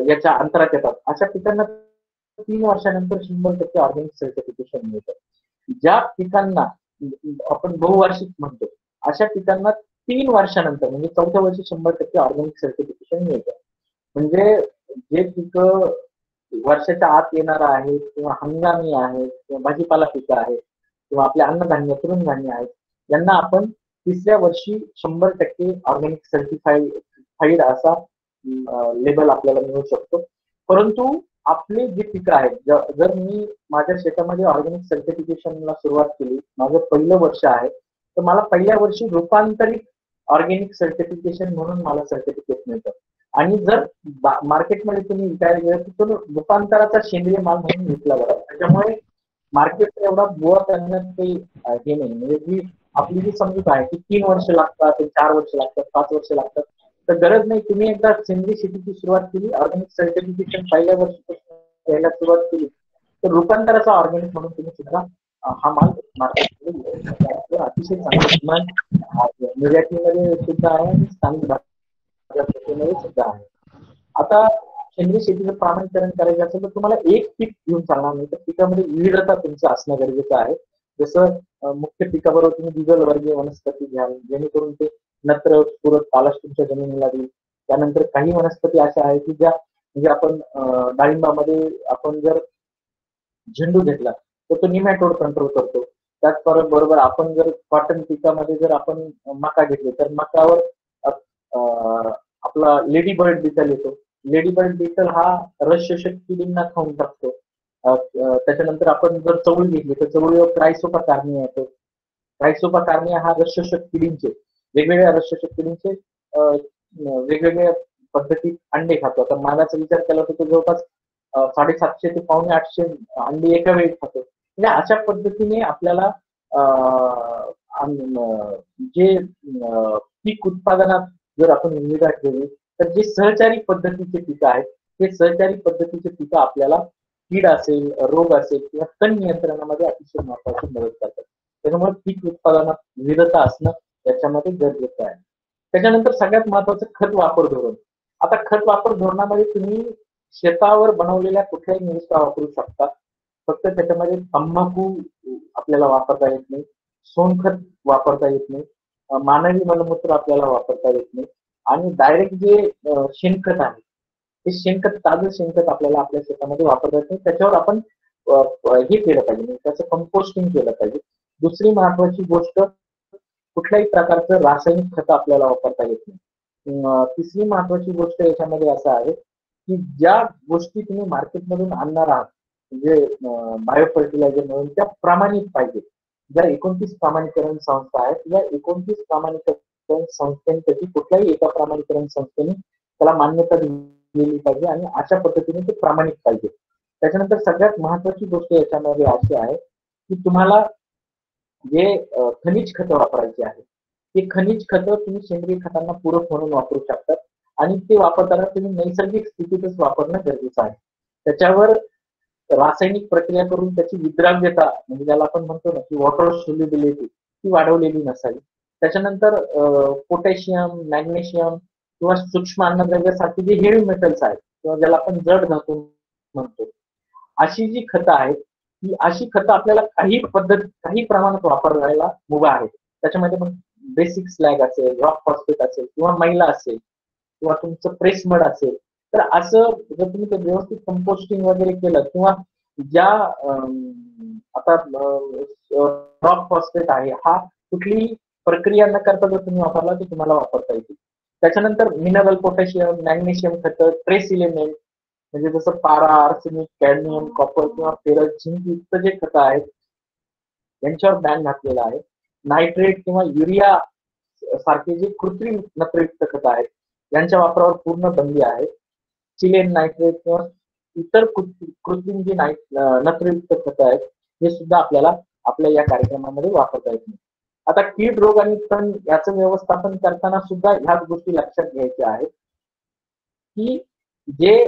याच्या अंतरात येतात अशा पिकांना 3 वर्षानंतर 100% ऑर्गॅनिक सर्टिफिकेशन मिळतं. ज्या पिकांना आपण बहुवार्षिक म्हणतो अशा पिकांना 3 वर्षानंतर म्हणजे 4थ्या वर्षी 100% ऑर्गॅनिक सर्टिफिकेशन मिळतं. म्हणजे जे पिकं वर्षाच्या आत येणार आहेत किंवा हंगामी आहेत किंवा भाजीपाला पिकं आहेत किंवा आपले अन्नधान्य तृणधान्य आहेत, यांना आपण 3ऱ्या वर्षी 100% ऑर्गॅनिक सर्टिफाईड असा लेबल आपल्याला मिळू शकतो. परंतु आपले जे पिकं आहेत, जर मी माझ्या शेतामध्ये ऑर्गॅनिक सर्टिफिकेशनला सुरुवात केली, माझं पहिलं वर्ष आहे, तर मला पहिल्या वर्षी रूपांतरित ऑर्गॅनिक सर्टिफिकेशन म्हणून मला सर्टिफिकेट मिळतं. आणि जर मार्केटमध्ये तुम्ही विकायला गेलं तर रूपांतराचा सेंद्रिय माल म्हणून विकला जातो. त्याच्यामुळे मार्केटचा एवढा बुवा करण्यात काही हे नाही. म्हणजे जी आपली जी समजूत आहे की 3 वर्ष लागतात, 4 वर्ष लागतात, 5 वर्ष लागतात, तर गरज नाही. तुम्ही एकदा सेंद्रिय शेतीची सुरुवात केली, ऑर्गॅनिक सर्टिफिकेशन पहिल्या वर्षी घ्यायला सुरुवात केली, तर रूपांतराचा ऑर्गॅनिक म्हणून तुम्ही सुद्धा हा माल मार्केटमध्ये अतिशय चांगला निर्यातीमध्ये सुद्धा आहे आणि स्थानिक बाजारपेठेमध्ये सुद्धा आहे. आता सेंद्रिय शेतीचं प्रमाणीकरण करायचं असेल तर तुम्हाला एक पीक घेऊन चालणार नाही, तर पिकामध्ये विविधता तुमचं असणं गरजेचं आहे. जसं मुख्य पिकाबरोबर तुम्ही द्विदल वर्गीय वनस्पती घ्याल, जेणेकरून ते नत्र पूरक पालाश तुमच्या जमिनीला देईल. त्यानंतर काही वनस्पती अशा आहेत की ज्या म्हणजे आपण डाळिंबामध्ये आपण जर झेंडू घेतला तर तो निमॅटोड कंट्रोल करतो. त्याचबरोबर आपण जर कॉटन पिकामध्ये जर आपण मका घेतली तर मकावर आपला लेडी बर्ड बिटल येतो. लेडी बर्ड बिटल हा रस शोषक किडींना खाऊन टाकतो. त्याच्यानंतर आपण जर चवळी घेतली तर चवळीवर क्रायसोपा कार्निया येतो. क्रायसोपा कार्निया हा रस शोषक किडींचे वेगवेगळ्या रस शोषक किडींचे वेगवेगळ्या पद्धतीत अंडे खातो. आता मानाचा विचार केला तर तो जवळपास 750 ते 750 अंडी एका वेळी खातो. म्हणजे अशा पद्धतीने आपल्याला जे पीक उत्पादनात जर आपण निविदा ठेवली तर जे सहचारी पद्धतीचे पिकं आहेत ते सहचारी पद्धतीचे पिकं आपल्याला कीड असेल, रोग असेल किंवा तण नियंत्रणामध्ये अतिशय महत्वाची मदत करतात. त्याच्यामुळे पीक उत्पादनात विविधता असणं याच्यामध्ये गरजेचं आहे. त्याच्यानंतर सगळ्यात महत्वाचं खत वापर धोरण. आता खत वापर धोरणामध्ये तुम्ही शेतावर बनवलेल्या कुठल्याही निविष्ठा वापरू शकता. फक्त त्याच्यामध्ये तंबाखू आपल्याला वापरता येत नाही, सोनखत वापरता येत नाही, मानवी मलमूत्र आपल्याला वापरता येत नाही आणि डायरेक्ट जे शेणखत आहे ते शेणखत, ताजं शेणखत आपल्याला आपल्या शेतामध्ये वापरता येत नाही. त्याच्यावर आपण हे केलं पाहिजे, त्याचं कंपोस्टिंग केलं पाहिजे. दुसरी महत्वाची गोष्ट, कुठल्याही प्रकारचं रासायनिक खत आपल्याला वापरता येत नाही. तिसरी महत्वाची गोष्ट याच्यामध्ये असं आहे की ज्या गोष्टी तुम्ही मार्केटमधून आणणार आहात म्हणजे बायो फर्टिलायझर म्हणून त्या प्रमाणित पाहिजे. ज्या 29 प्रमाणीकरण संस्था आहेत या 29 प्रमाणीकरण संस्थांपैकी कुठल्याही एका प्रमाणीकरण संस्थेने त्याला मान्यता दिली पाहिजे आणि अशा पद्धतीने ते प्रामाणिक पाहिजे. त्याच्यानंतर सगळ्यात महत्वाची गोष्ट याच्यामध्ये अशी आहे की तुम्हाला जे खनिज खतं वापरायचे आहे ते खनिज खतं तुम्ही सेंद्रिय खतांना पूरक म्हणून वापरू शकतात आणि ते वापरताना तुम्ही नैसर्गिक स्थितीतच वापरणं गरजेचं आहे. त्याच्यावर रासायनिक प्रक्रिया करून त्याची विद्राव्यता म्हणजे ज्याला आपण म्हणतो ना की वॉटर सोल्युबिलिटी ती वाढवलेली नसावी. त्याच्यानंतर पोटॅशियम, मॅग्नेशियम किंवा सूक्ष्म अन्नद्रव्यासारखी जे हेवी मेटल्स आहेत किंवा ज्याला आपण जड धातू म्हणतो अशी जी खतं आहेत ही अशी खतं आपल्याला काही प्रमाणात वापरायला मुभा आहे. त्याच्यामध्ये मग बेसिक स्लॅग असेल, रॉक फॉस्फेट असेल किंवा मैला असेल किंवा तुमचं प्रेस मड असेल, तर असं जर तुम्ही ते व्यवस्थित कंपोस्टिंग वगैरे केलं किंवा ज्या आता रॉक फॉस्फेट आहे हा कुठली प्रक्रिया न करता जर तुम्ही वापरला तर तुम्हाला वापरता येतील. त्याच्यानंतर मिनरल पोटॅशियम, मॅग्नेशियम खतं, ट्रेस इलेमेंट म्हणजे जसं पारा, आर्सेनिक, कॅडमियम, कॉपर किंवा फेरस, झिंक युक्त जे खतं आहेत यांच्यावर बॅन घातलेला आहे. नायट्रेट किंवा युरिया सारखे जे कृत्रिम नत्रयुक्त खतं आहेत यांच्या वापरावर पूर्ण बंदी आहे. चिलेन नायट्रेट किंवा इतर कृत्रिम जी नत्रयुक्त खतं आहेत हे सुद्धा आपल्याला आपल्या या कार्यक्रमामध्ये वापरता येत नाही. आता कीड रोग आणि तण याचं व्यवस्थापन करताना सुद्धा ह्याच गोष्टी लक्षात घ्यायच्या आहेत की जे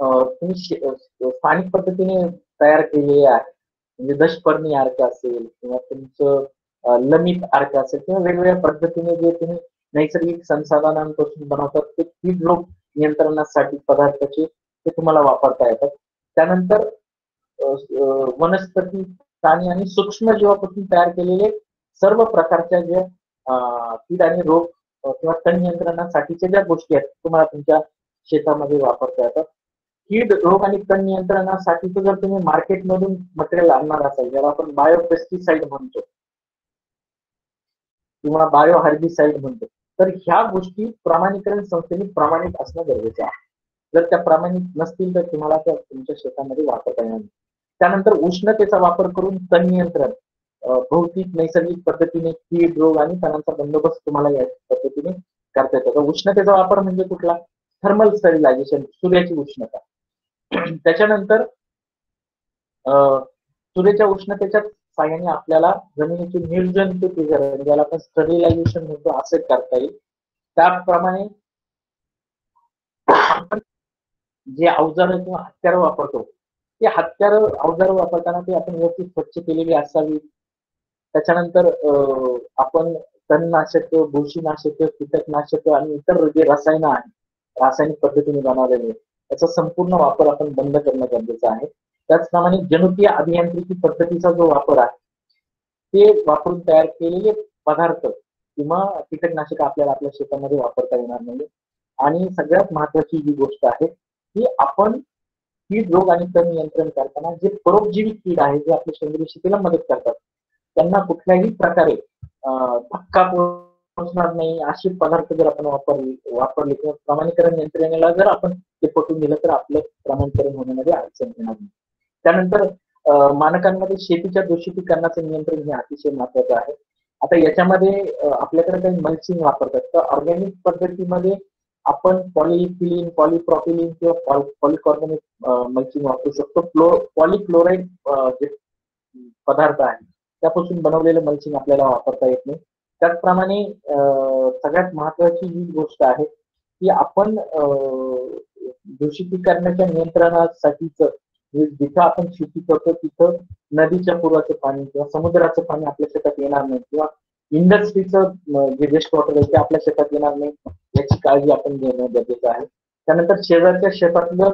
तुम्ही स्थानिक पद्धतीने तयार केलेले आहे म्हणजे दशपर्णी अर्क असेल किंवा तुमचं लमित अर्क असेल किंवा वेगवेगळ्या पद्धतीने जे तुम्ही नैसर्गिक संसाधनांपासून बनवतात ते कीड रोग नियंत्रणासाठी पदार्थाचे ते तुम्हाला वापरता येतात. त्यानंतर वनस्पती, प्राणी आणि सूक्ष्म जीवापासून तयार केलेले सर्व प्रकारच्या ज्या कीड आणि रोग किंवा तण नियंत्रणासाठीच्या ज्या गोष्टी आहेत तुम्हाला तुमच्या शेतामध्ये वापरता येतात. कीड रोग आणि तण नियंत्रणासाठी जर तुम्ही मार्केटमधून मटेरियल आणणार असाल ज्याला आपण बायोपेस्टिसाइड म्हणतो किंवा बायो हर्बिसाइड म्हणतो तर ह्या गोष्टी प्रमाणीकरण संस्थेने प्रमाणित असणं गरजेचं आहे. जर त्या प्रमाणित नसतील तर तुम्हाला त्या तुमच्या शेतामध्ये वापरता येणार नाही. त्यानंतर उष्णतेचा वापर करून तण नियंत्रण भौतिक नैसर्गिक पद्धतीने कीड रोग आणि तणांचा बंदोबस्त तुम्हाला या पद्धतीने करता येतो. तर उष्णतेचा वापर म्हणजे कुठला? थर्मल स्टरिलायझेशन, सूर्याची उष्णता. त्याच्यानंतर सूर्याच्या उष्णतेच्या साह्याने आपल्याला जमिनीचे निर्जंतुकीकरण ज्याला आपण स्टरिलायझेशन म्हणतो असे करता येईल. त्याप्रमाणे आपण जे अवजार किंवा हत्यारं वापरतो ते हत्यारं अवजार वापरताना ते आपण व्यवस्थित स्वच्छ केलेली असावी. त्याच्यानंतर आपण तणनाशक, बुरशीनाशक, कीटकनाशक आणि इतर जे रसायनं आहेत रासायनिक पद्धतीने बनवलेले याचा संपूर्ण वापर आपण बंद करणं गरजेचं आहे. त्याचप्रमाणे जनुकीय अभियांत्रिकी पद्धतीचा जो वापर आहे ते वापरून तयार केलेले पदार्थ किंवा कीटकनाशक आपल्याला आपल्या शेतामध्ये वापरता येणार नाही. आणि सगळ्यात महत्वाची जी गोष्ट आहे की आपण कीड रोग आणि तण नियंत्रण करताना जे परोपजीवी कीड आहे जे आपल्या सेंद्रिय शेतीला मदत करतात त्यांना कुठल्याही प्रकारे धक्का पोहोचणार नाही असे पदार्थ जर आपण वापरले किंवा प्रमाणीकरण यंत्रणेला जर आपण ते पटवून दिलं तर आपलं प्रमाणीकरण होण्यामध्ये अडचण येणार नाही. त्यानंतर मानकांमध्ये शेतीच्या दूषितीकरणाचं नियंत्रण हे अतिशय महत्वाचं आहे. आता याच्यामध्ये आपल्याकडे काही मल्चिंग वापरतात तर ऑर्गॅनिक पद्धतीमध्ये आपण पॉलिइथिलीन, पॉलिप्रॉपिलीन किंवा पॉलिकॉर्बोनेट मल्चिंग वापरू शकतो. पॉलिक्लोराईड जे पदार्थ आहे त्यापासून बनवलेलं मल्चिंग आपल्याला वापरता येत नाही. त्याचप्रमाणे सगळ्यात महत्वाची ही गोष्ट आहे की आपण दूषितीकरणाच्या नियंत्रणासाठीच जिथं आपण शेती करतो तिथं नदीच्या पुराचं पाणी किंवा समुद्राचं पाणी आपल्या शेतात येणार नाही किंवा इंडस्ट्रीचं जे वेस्ट वॉटर आहे ते आपल्या शेतात येणार नाही याची काळजी आपण घेणं गरजेचं आहे. त्यानंतर शेजारच्या शेतातलं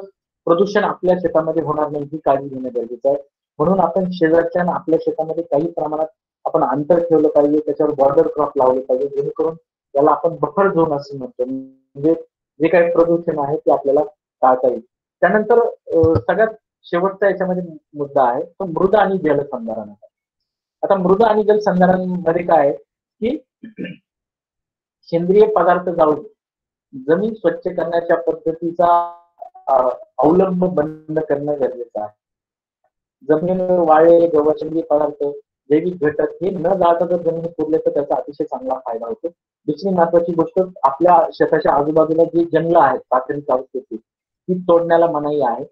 प्रदूषण आपल्या शेतामध्ये होणार नाही ही काळजी घेणं गरजेचं आहे. म्हणून आपण शेजारच्या आपल्या शेतामध्ये काही प्रमाणात आपण अंतर ठेवलं पाहिजे, त्याच्यावर बॉर्डर क्रॉप लावले पाहिजे जेणेकरून त्याला आपण बफर झोन असं म्हणतो म्हणजे जे काही प्रदूषण आहे ते आपल्याला टाळता येईल. त्यानंतर सगळ्यात शेवटचा याच्यामध्ये मुद्दा आहे तो मृदा आणि जलसंधारण. आता मृदा आणि जलसंधारणामध्ये काय आहे की सेंद्रिय पदार्थ जाळून जमीन स्वच्छ करण्याच्या पद्धतीचा अवलंब बंद करणं गरजेचं आहे. जमिनीवर वाळलेले गवतसेंद्रिय पदार्थ, जैविक घटक हे न जाता जर जमिनीत पुरले तर त्याचा अतिशय चांगला फायदा होतो. दुसरी महत्वाची गोष्ट आपल्या शेताच्या आजूबाजूला जी जंगलं आहेत प्राथमिक अवस्थेची ती तोडण्याला मनाई आहे.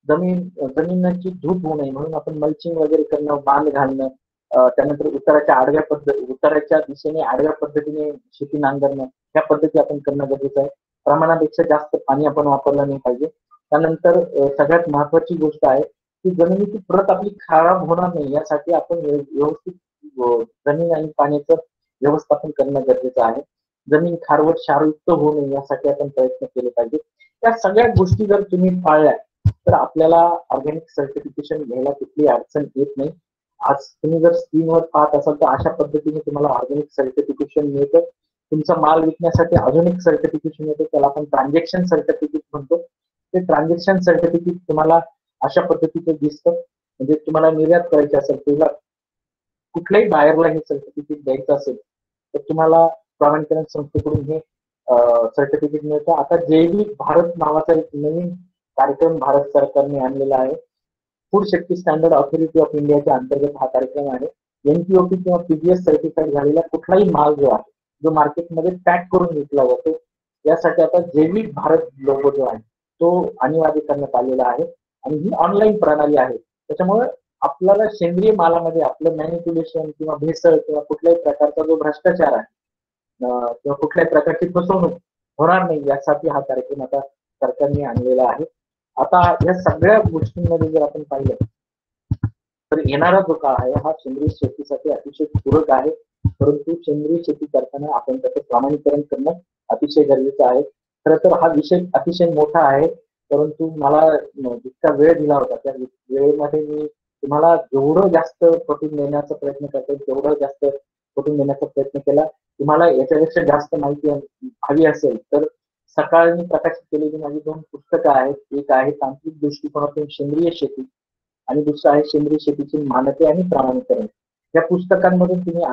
जमिनीची धूप होऊ नये म्हणून आपण मल्चिंग वगैरे करणं, बांध घालणं, त्यानंतर उताराच्या दिशेने आडव्या पद्धतीने शेती नांगरणं ह्या पद्धती आपण करणं गरजेचं आहे. प्रमाणापेक्षा जास्त पाणी आपण वापरलं नाही पाहिजे. त्यानंतर सगळ्यात महत्वाची गोष्ट आहे की जमिनीची प्रत आपली खराब होणार नाही यासाठी आपण व्यवस्थित जमीन आणि पाण्याचं व्यवस्थापन करणं गरजेचं आहे. जमीन खारवट क्षारयुक्त होऊ नये यासाठी आपण प्रयत्न केले पाहिजे. त्या सगळ्या गोष्टी जर तुम्ही पाळल्या तर आपल्याला ऑर्गॅनिक सर्टिफिकेशन घ्यायला कुठली अडचण येत नाही. आज तुम्ही जर स्क्रीनवर पाहत असाल तर अशा पद्धतीने तुम्हाला ऑर्गॅनिक सर्टिफिकेशन मिळतं. तुमचा माल विकण्यासाठी अजून एक सर्टिफिकेशन येतं त्याला आपण ट्रान्झॅक्शन सर्टिफिकेट म्हणतो. ते ट्रान्झॅक्शन सर्टिफिकेट तुम्हाला अशा पद्धतीचं दिसतं म्हणजे तुम्हाला निर्यात करायची असेल किंवा कुठल्याही बायरला हे सर्टिफिकेट द्यायचं असेल तर तुम्हाला प्रमाणीकरण संस्थेकडून हे सर्टिफिकेट मिळतं. आता जैविक भारत नावाचा एक नवीन कार्यक्रम भारत सरकारने आणलेला आहे. Food safety standard authority of इंडियाच्या अंतर्गत हा कार्यक्रम आहे. एनपीओपी किंवा पीजीएस सर्टिफाईड झालेला कुठलाही माल जो आहे जो मार्केटमध्ये पॅक करून विकला जातो यासाठी आता जैविक भारत लोगो जो आहे तो अनिवार्य करण्यात आलेला आहे आणि ही ऑनलाईन प्रणाली आहे. त्याच्यामुळे आपल्याला सेंद्रिय मालामध्ये आपलं मॅनिप्युलेशन किंवा भेसळ किंवा कुठल्याही प्रकारचा जो भ्रष्टाचार आहे किंवा कुठल्याही प्रकारची फसवणूक होणार नाही यासाठी हा कार्यक्रम आता सरकारने आणलेला आहे. आता या सगळ्या गोष्टींमध्ये जर आपण पाहिलं तर येणारा जो काळ आहे हा सेंद्रिय शेतीसाठी अतिशय पूरक आहे. परंतु सेंद्रिय शेती करताना आपण त्याचं प्रमाणीकरण करणं अतिशय गरजेचं आहे. खरं तर हा विषय अतिशय मोठा आहे, परंतु मला जितका वेळ दिला होता त्या वेळेमध्ये मी तुम्हाला जेवढं जास्त प्रोटीन देण्याचा प्रयत्न करतो तेवढं जास्त प्रोटीन देण्याचा प्रयत्न केला. तुम्हाला याच्यापेक्षा जास्त माहिती हवी असेल तर सकाळी प्रकाशित केलेली माझी 2 पुस्तकं आहेत. एक आहे तांत्रिक दृष्टिकोनातून सेंद्रिय शेती आणि दुसरं आहे सेंद्रिय शेतीची मानके आणि प्रमाणीकरण. या पुस्तकांमधून तुम्ही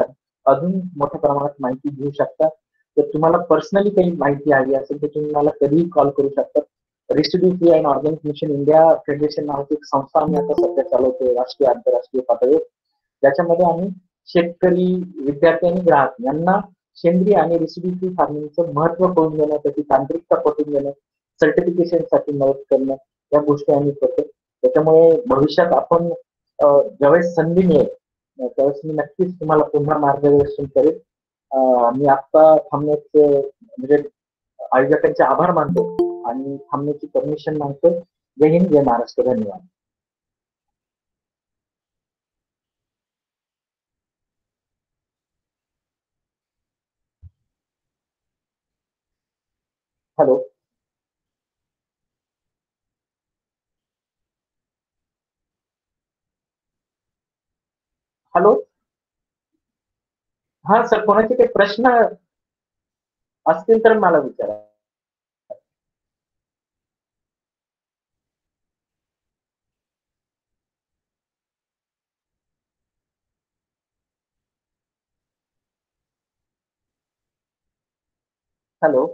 अजून मोठ्या प्रमाणात माहिती घेऊ शकता. जर तुम्हाला पर्सनली काही माहिती हवी असेल तर तुम्ही मला कधीही कॉल करू शकता. Residue free and organic mission India federation नावाची एक संस्था आम्ही आता सध्या चालवतोय राष्ट्रीय आंतरराष्ट्रीय पातळीवर. ज्याच्यामध्ये आम्ही शेतकरी, विद्यार्थी आणि ग्राहक यांना सेंद्रिय आणि रेसिड्यू फ्री फार्मिंगचं महत्व कळून देणं, त्याची तांत्रिकता पटवून देणं, सर्टिफिकेशनसाठी मदत करणं या गोष्टी आम्ही करतो. त्याच्यामुळे भविष्यात आपण ज्यावेळेस संधी मिळेल त्यावेळेस मी नक्कीच तुम्हाला पुन्हा मार्गदर्शन करेल. मी आता थांबण्याचे म्हणजे आयोजकांचे आभार मानतो आणि थांबण्याची परमिशन मागतो. जय हिंद, जय महाराष्ट्र. धन्यवाद. हॅलो. हॅलो. हा सर, कोणाचे काही प्रश्न असतील तर मला विचारा. हॅलो.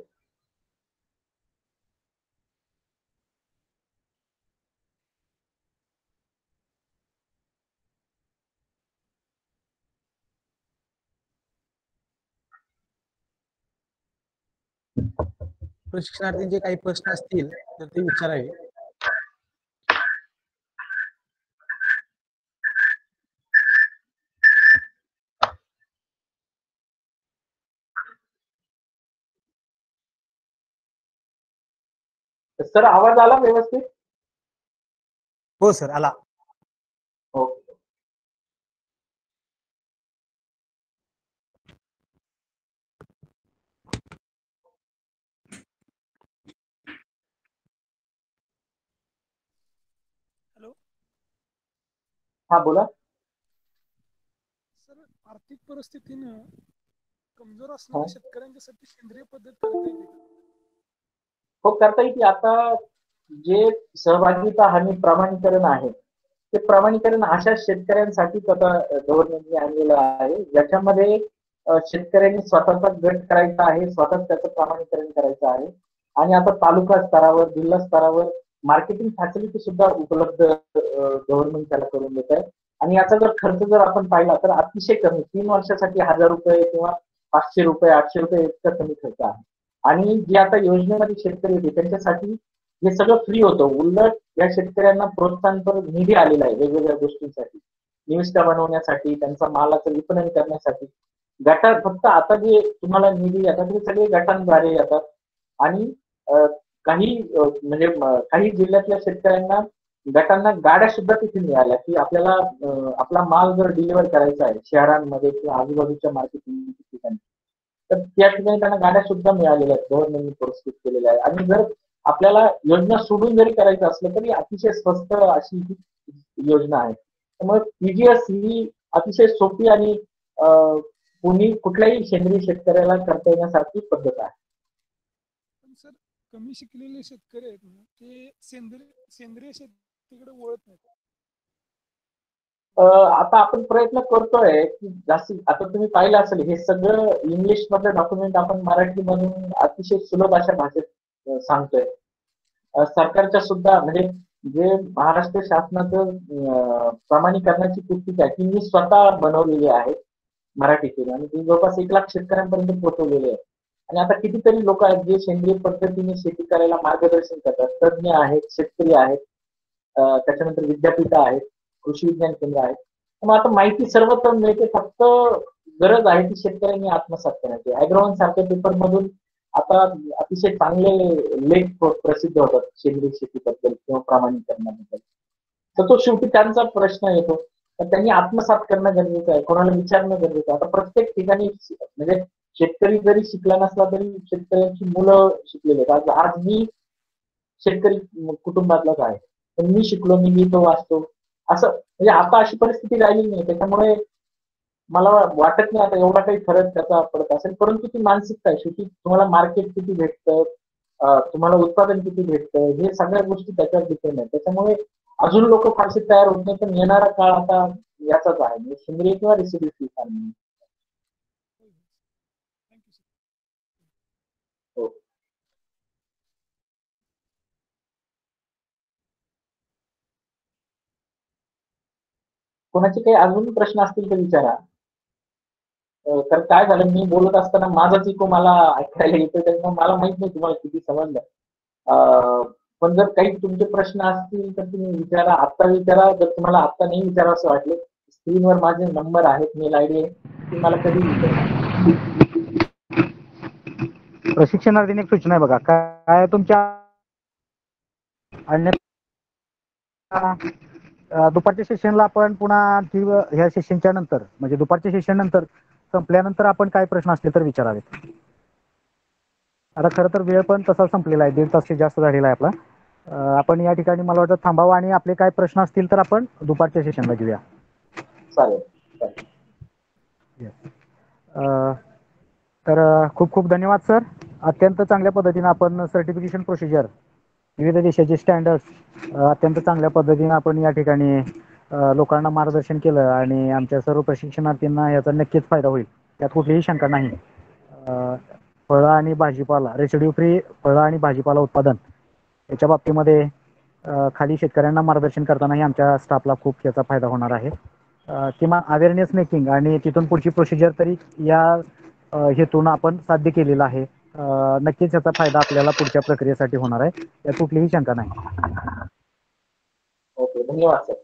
प्रशिक्षणार्थींचे काही प्रश्न असतील तर ते विचारावे. सर, आवाज आला व्यवस्थित? हो सर, आला. ओके. हॅलो. हा बोला. सर, आर्थिक परिस्थितीनं कमजोर हा. असणाऱ्या शेतकऱ्यांच्यासाठी सेंद्रिय पद्धत करता येते का? हो, करता येते. आता जे सहभागिता हमी प्रमाणीकरण आहे ते प्रमाणीकरण अशा शेतकऱ्यांसाठीच आता गव्हर्नमेंटने आणलेलं आहे ज्याच्यामध्ये शेतकऱ्यांनी स्वतःचा गट करायचा आहे, स्वतःच त्याचं प्रमाणीकरण करायचं आहे. आणि आता तालुका स्तरावर, जिल्हा स्तरावर मार्केटिंग फॅसिलिटी सुद्धा उपलब्ध गव्हर्नमेंट त्याला करून देत आहे. आणि याचा जर खर्च जर आपण पाहिला तर अतिशय कमी, 3 वर्षासाठी 1000 रुपये किंवा 500 रुपये 800 रुपये इतका कमी खर्च आहे. आणि जे आता योजनेमध्ये शेतकरी होते त्यांच्यासाठी हे सगळं फ्री होतं. उलट या शेतकऱ्यांना प्रोत्साहनपर निधी आलेला आहे वेगवेगळ्या गोष्टींसाठी, निविष्ठा बनवण्यासाठी, त्यांचा मालाचं विपणन करण्यासाठी. गटात फक्त आता जे तुम्हाला निधी येतात ते सगळे गटांद्वारे येतात. आणि काही म्हणजे काही जिल्ह्यातल्या शेतकऱ्यांना गटांना गाड्या सुद्धा तिथे मिळाल्या की आपल्याला आपला माल जर डिलिव्हर करायचा आहे शहरांमध्ये किंवा आजूबाजूच्या मार्केटिंग ठिकाणी तर त्या ठिकाणी त्यांना गाड्या सुद्धा मिळालेल्या आहेत, गव्हर्नमेंटने पुरस्कृत केलेल्या आहे. आणि जर आपल्याला योजना सोडून जरी करायचं असलं तरी अतिशय स्वस्त अशी ही योजना आहे. त्यामुळे पीजीएस ही अतिशय सोपी आणि कोणी कुठल्याही सेंद्रिय शेतकऱ्याला करता येण्यासारखी पद्धत आहे. पण सर, कमी शिकलेले शेतकरी आहेत ना ते सेंद्रिय शेतीकडे वळत नाहीत. आता आपण प्रयत्न करतोय की जास्ती, आता तुम्ही पाहिलं असेल हे सगळं इंग्लिश मधलं डॉक्युमेंट आपण मराठीमधून अतिशय सुलभ अशा भाषेत सांगतोय. सरकारच्या सुद्धा म्हणजे जे महाराष्ट्र शासनाचं प्रमाणीकरणाची पुस्तिका आहे ती मी स्वतः बनवलेली आहे मराठीतून, आणि ती जवळपास 1,00,000 शेतकऱ्यांपर्यंत पोहोचवलेली आहे. आणि आता कितीतरी लोक आहेत जे सेंद्रिय पद्धतीने शेती करायला मार्गदर्शन करतात, तज्ज्ञ आहेत, शेतकरी आहेत, त्याच्यानंतर विद्यापीठ आहेत, कृषी विज्ञान केंद्र आहेत. मग आता माहिती सर्वत्र मिळते, फक्त गरज आहे ती शेतकऱ्यांनी आत्मसात करण्याची. अॅग्रोवन सारख्या पेपर मधून आता अतिशय चांगले लेख प्रसिद्ध होतात सेंद्रिय शेतीबद्दल किंवा प्रमाणीकरणाबद्दल. तर तो शेवटी त्यांचा प्रश्न येतो, तर त्यांनी आत्मसात करणं गरजेचं आहे, कोणाला विचारणं गरजेचं आहे. आता प्रत्येक ठिकाणी म्हणजे शेतकरी जरी शिकला नसला तरी शेतकऱ्यांची मुलं शिकलेले आहेत. आज मी शेतकरी कुटुंबातलाच आहे, तर मी शिकलो, मी लिहितो, वाचतो, असं म्हणजे आता अशी परिस्थिती राहिली नाही. त्याच्यामुळे मला वाटत नाही आता एवढा काही फरक त्याचा पडत असेल, परंतु ती मानसिकता आहे. शेवटी तुम्हाला मार्केट किती भेटतं, तुम्हाला उत्पादन किती भेटतं, हे सगळ्या गोष्टी त्याच्यावर डिपेंड आहेत. त्याच्यामुळे अजून लोक फारसे तयार होत नाही, पण येणारा काळ आता याचाच आहे, म्हणजे सेंद्रिय किंवा रेसिड्यू फार्मिंग. हो. कोणाचे काही अजून प्रश्न असतील तर विचारा. तर काय झालं, मी बोलत असताना माझाच इको मला ऐकायला येतो, त्यामुळे मला माहित नाही तुम्हाला किती समजलं. पण जर काही तुमचे प्रश्न असतील तर तुम्ही विचारा, आत्ता विचारा. जर तुम्हाला आत्ता नाही विचारा असं वाटलं, स्क्रीनवर माझे नंबर आहेत, मेल आयडी आहे, ती मला कधी विचारा. प्रशिक्षणार्थीने एक सूचना आहे बघा, काय तुमच्या दुपारच्या सेशनला आपण पुन्हा ह्या सेशनच्या नंतर म्हणजे दुपारच्या सेशन नंतर संपल्यानंतर आपण काय प्रश्न असले तर विचारावेत. आता खरं तर वेळ पण तसा संपलेला आहे, 1.5 तास जास्त झालेला आहे आपला. आपण या ठिकाणी मला वाटतं थांबावं आणि आपले काय प्रश्न असतील तर आपण दुपारच्या सेशनला घेऊया. चालेल. तर खूप खूप धन्यवाद सर. अत्यंत चांगल्या पद्धतीने आपण सर्टिफिकेशन प्रोसिजर, विविध देशाचे स्टँडर्ड्स अत्यंत चांगल्या पद्धतीने आपण या ठिकाणी लोकांना मार्गदर्शन केलं आणि आमच्या सर्व प्रशिक्षणार्थींना याचा नक्कीच फायदा होईल, त्यात कुठलीही शंका नाही. फळं आणि भाजीपाला, रेसिड्यू फ्री फळं आणि भाजीपाला उत्पादन याच्या बाबतीमध्ये खाली शेतकऱ्यांना मार्गदर्शन करतानाही आमच्या स्टाफला खूप याचा फायदा होणार आहे. किंवा अवेअरनेस मेकिंग आणि तिथून पुढची प्रोसिजर तरी या हेतून आपण साध्य केलेला आहे. नक्कीच याचा फायदा आपल्याला पुढच्या प्रक्रियेसाठी होणार आहे, यात कुठलीही शंका नाही. ओके, धन्यवाद सर.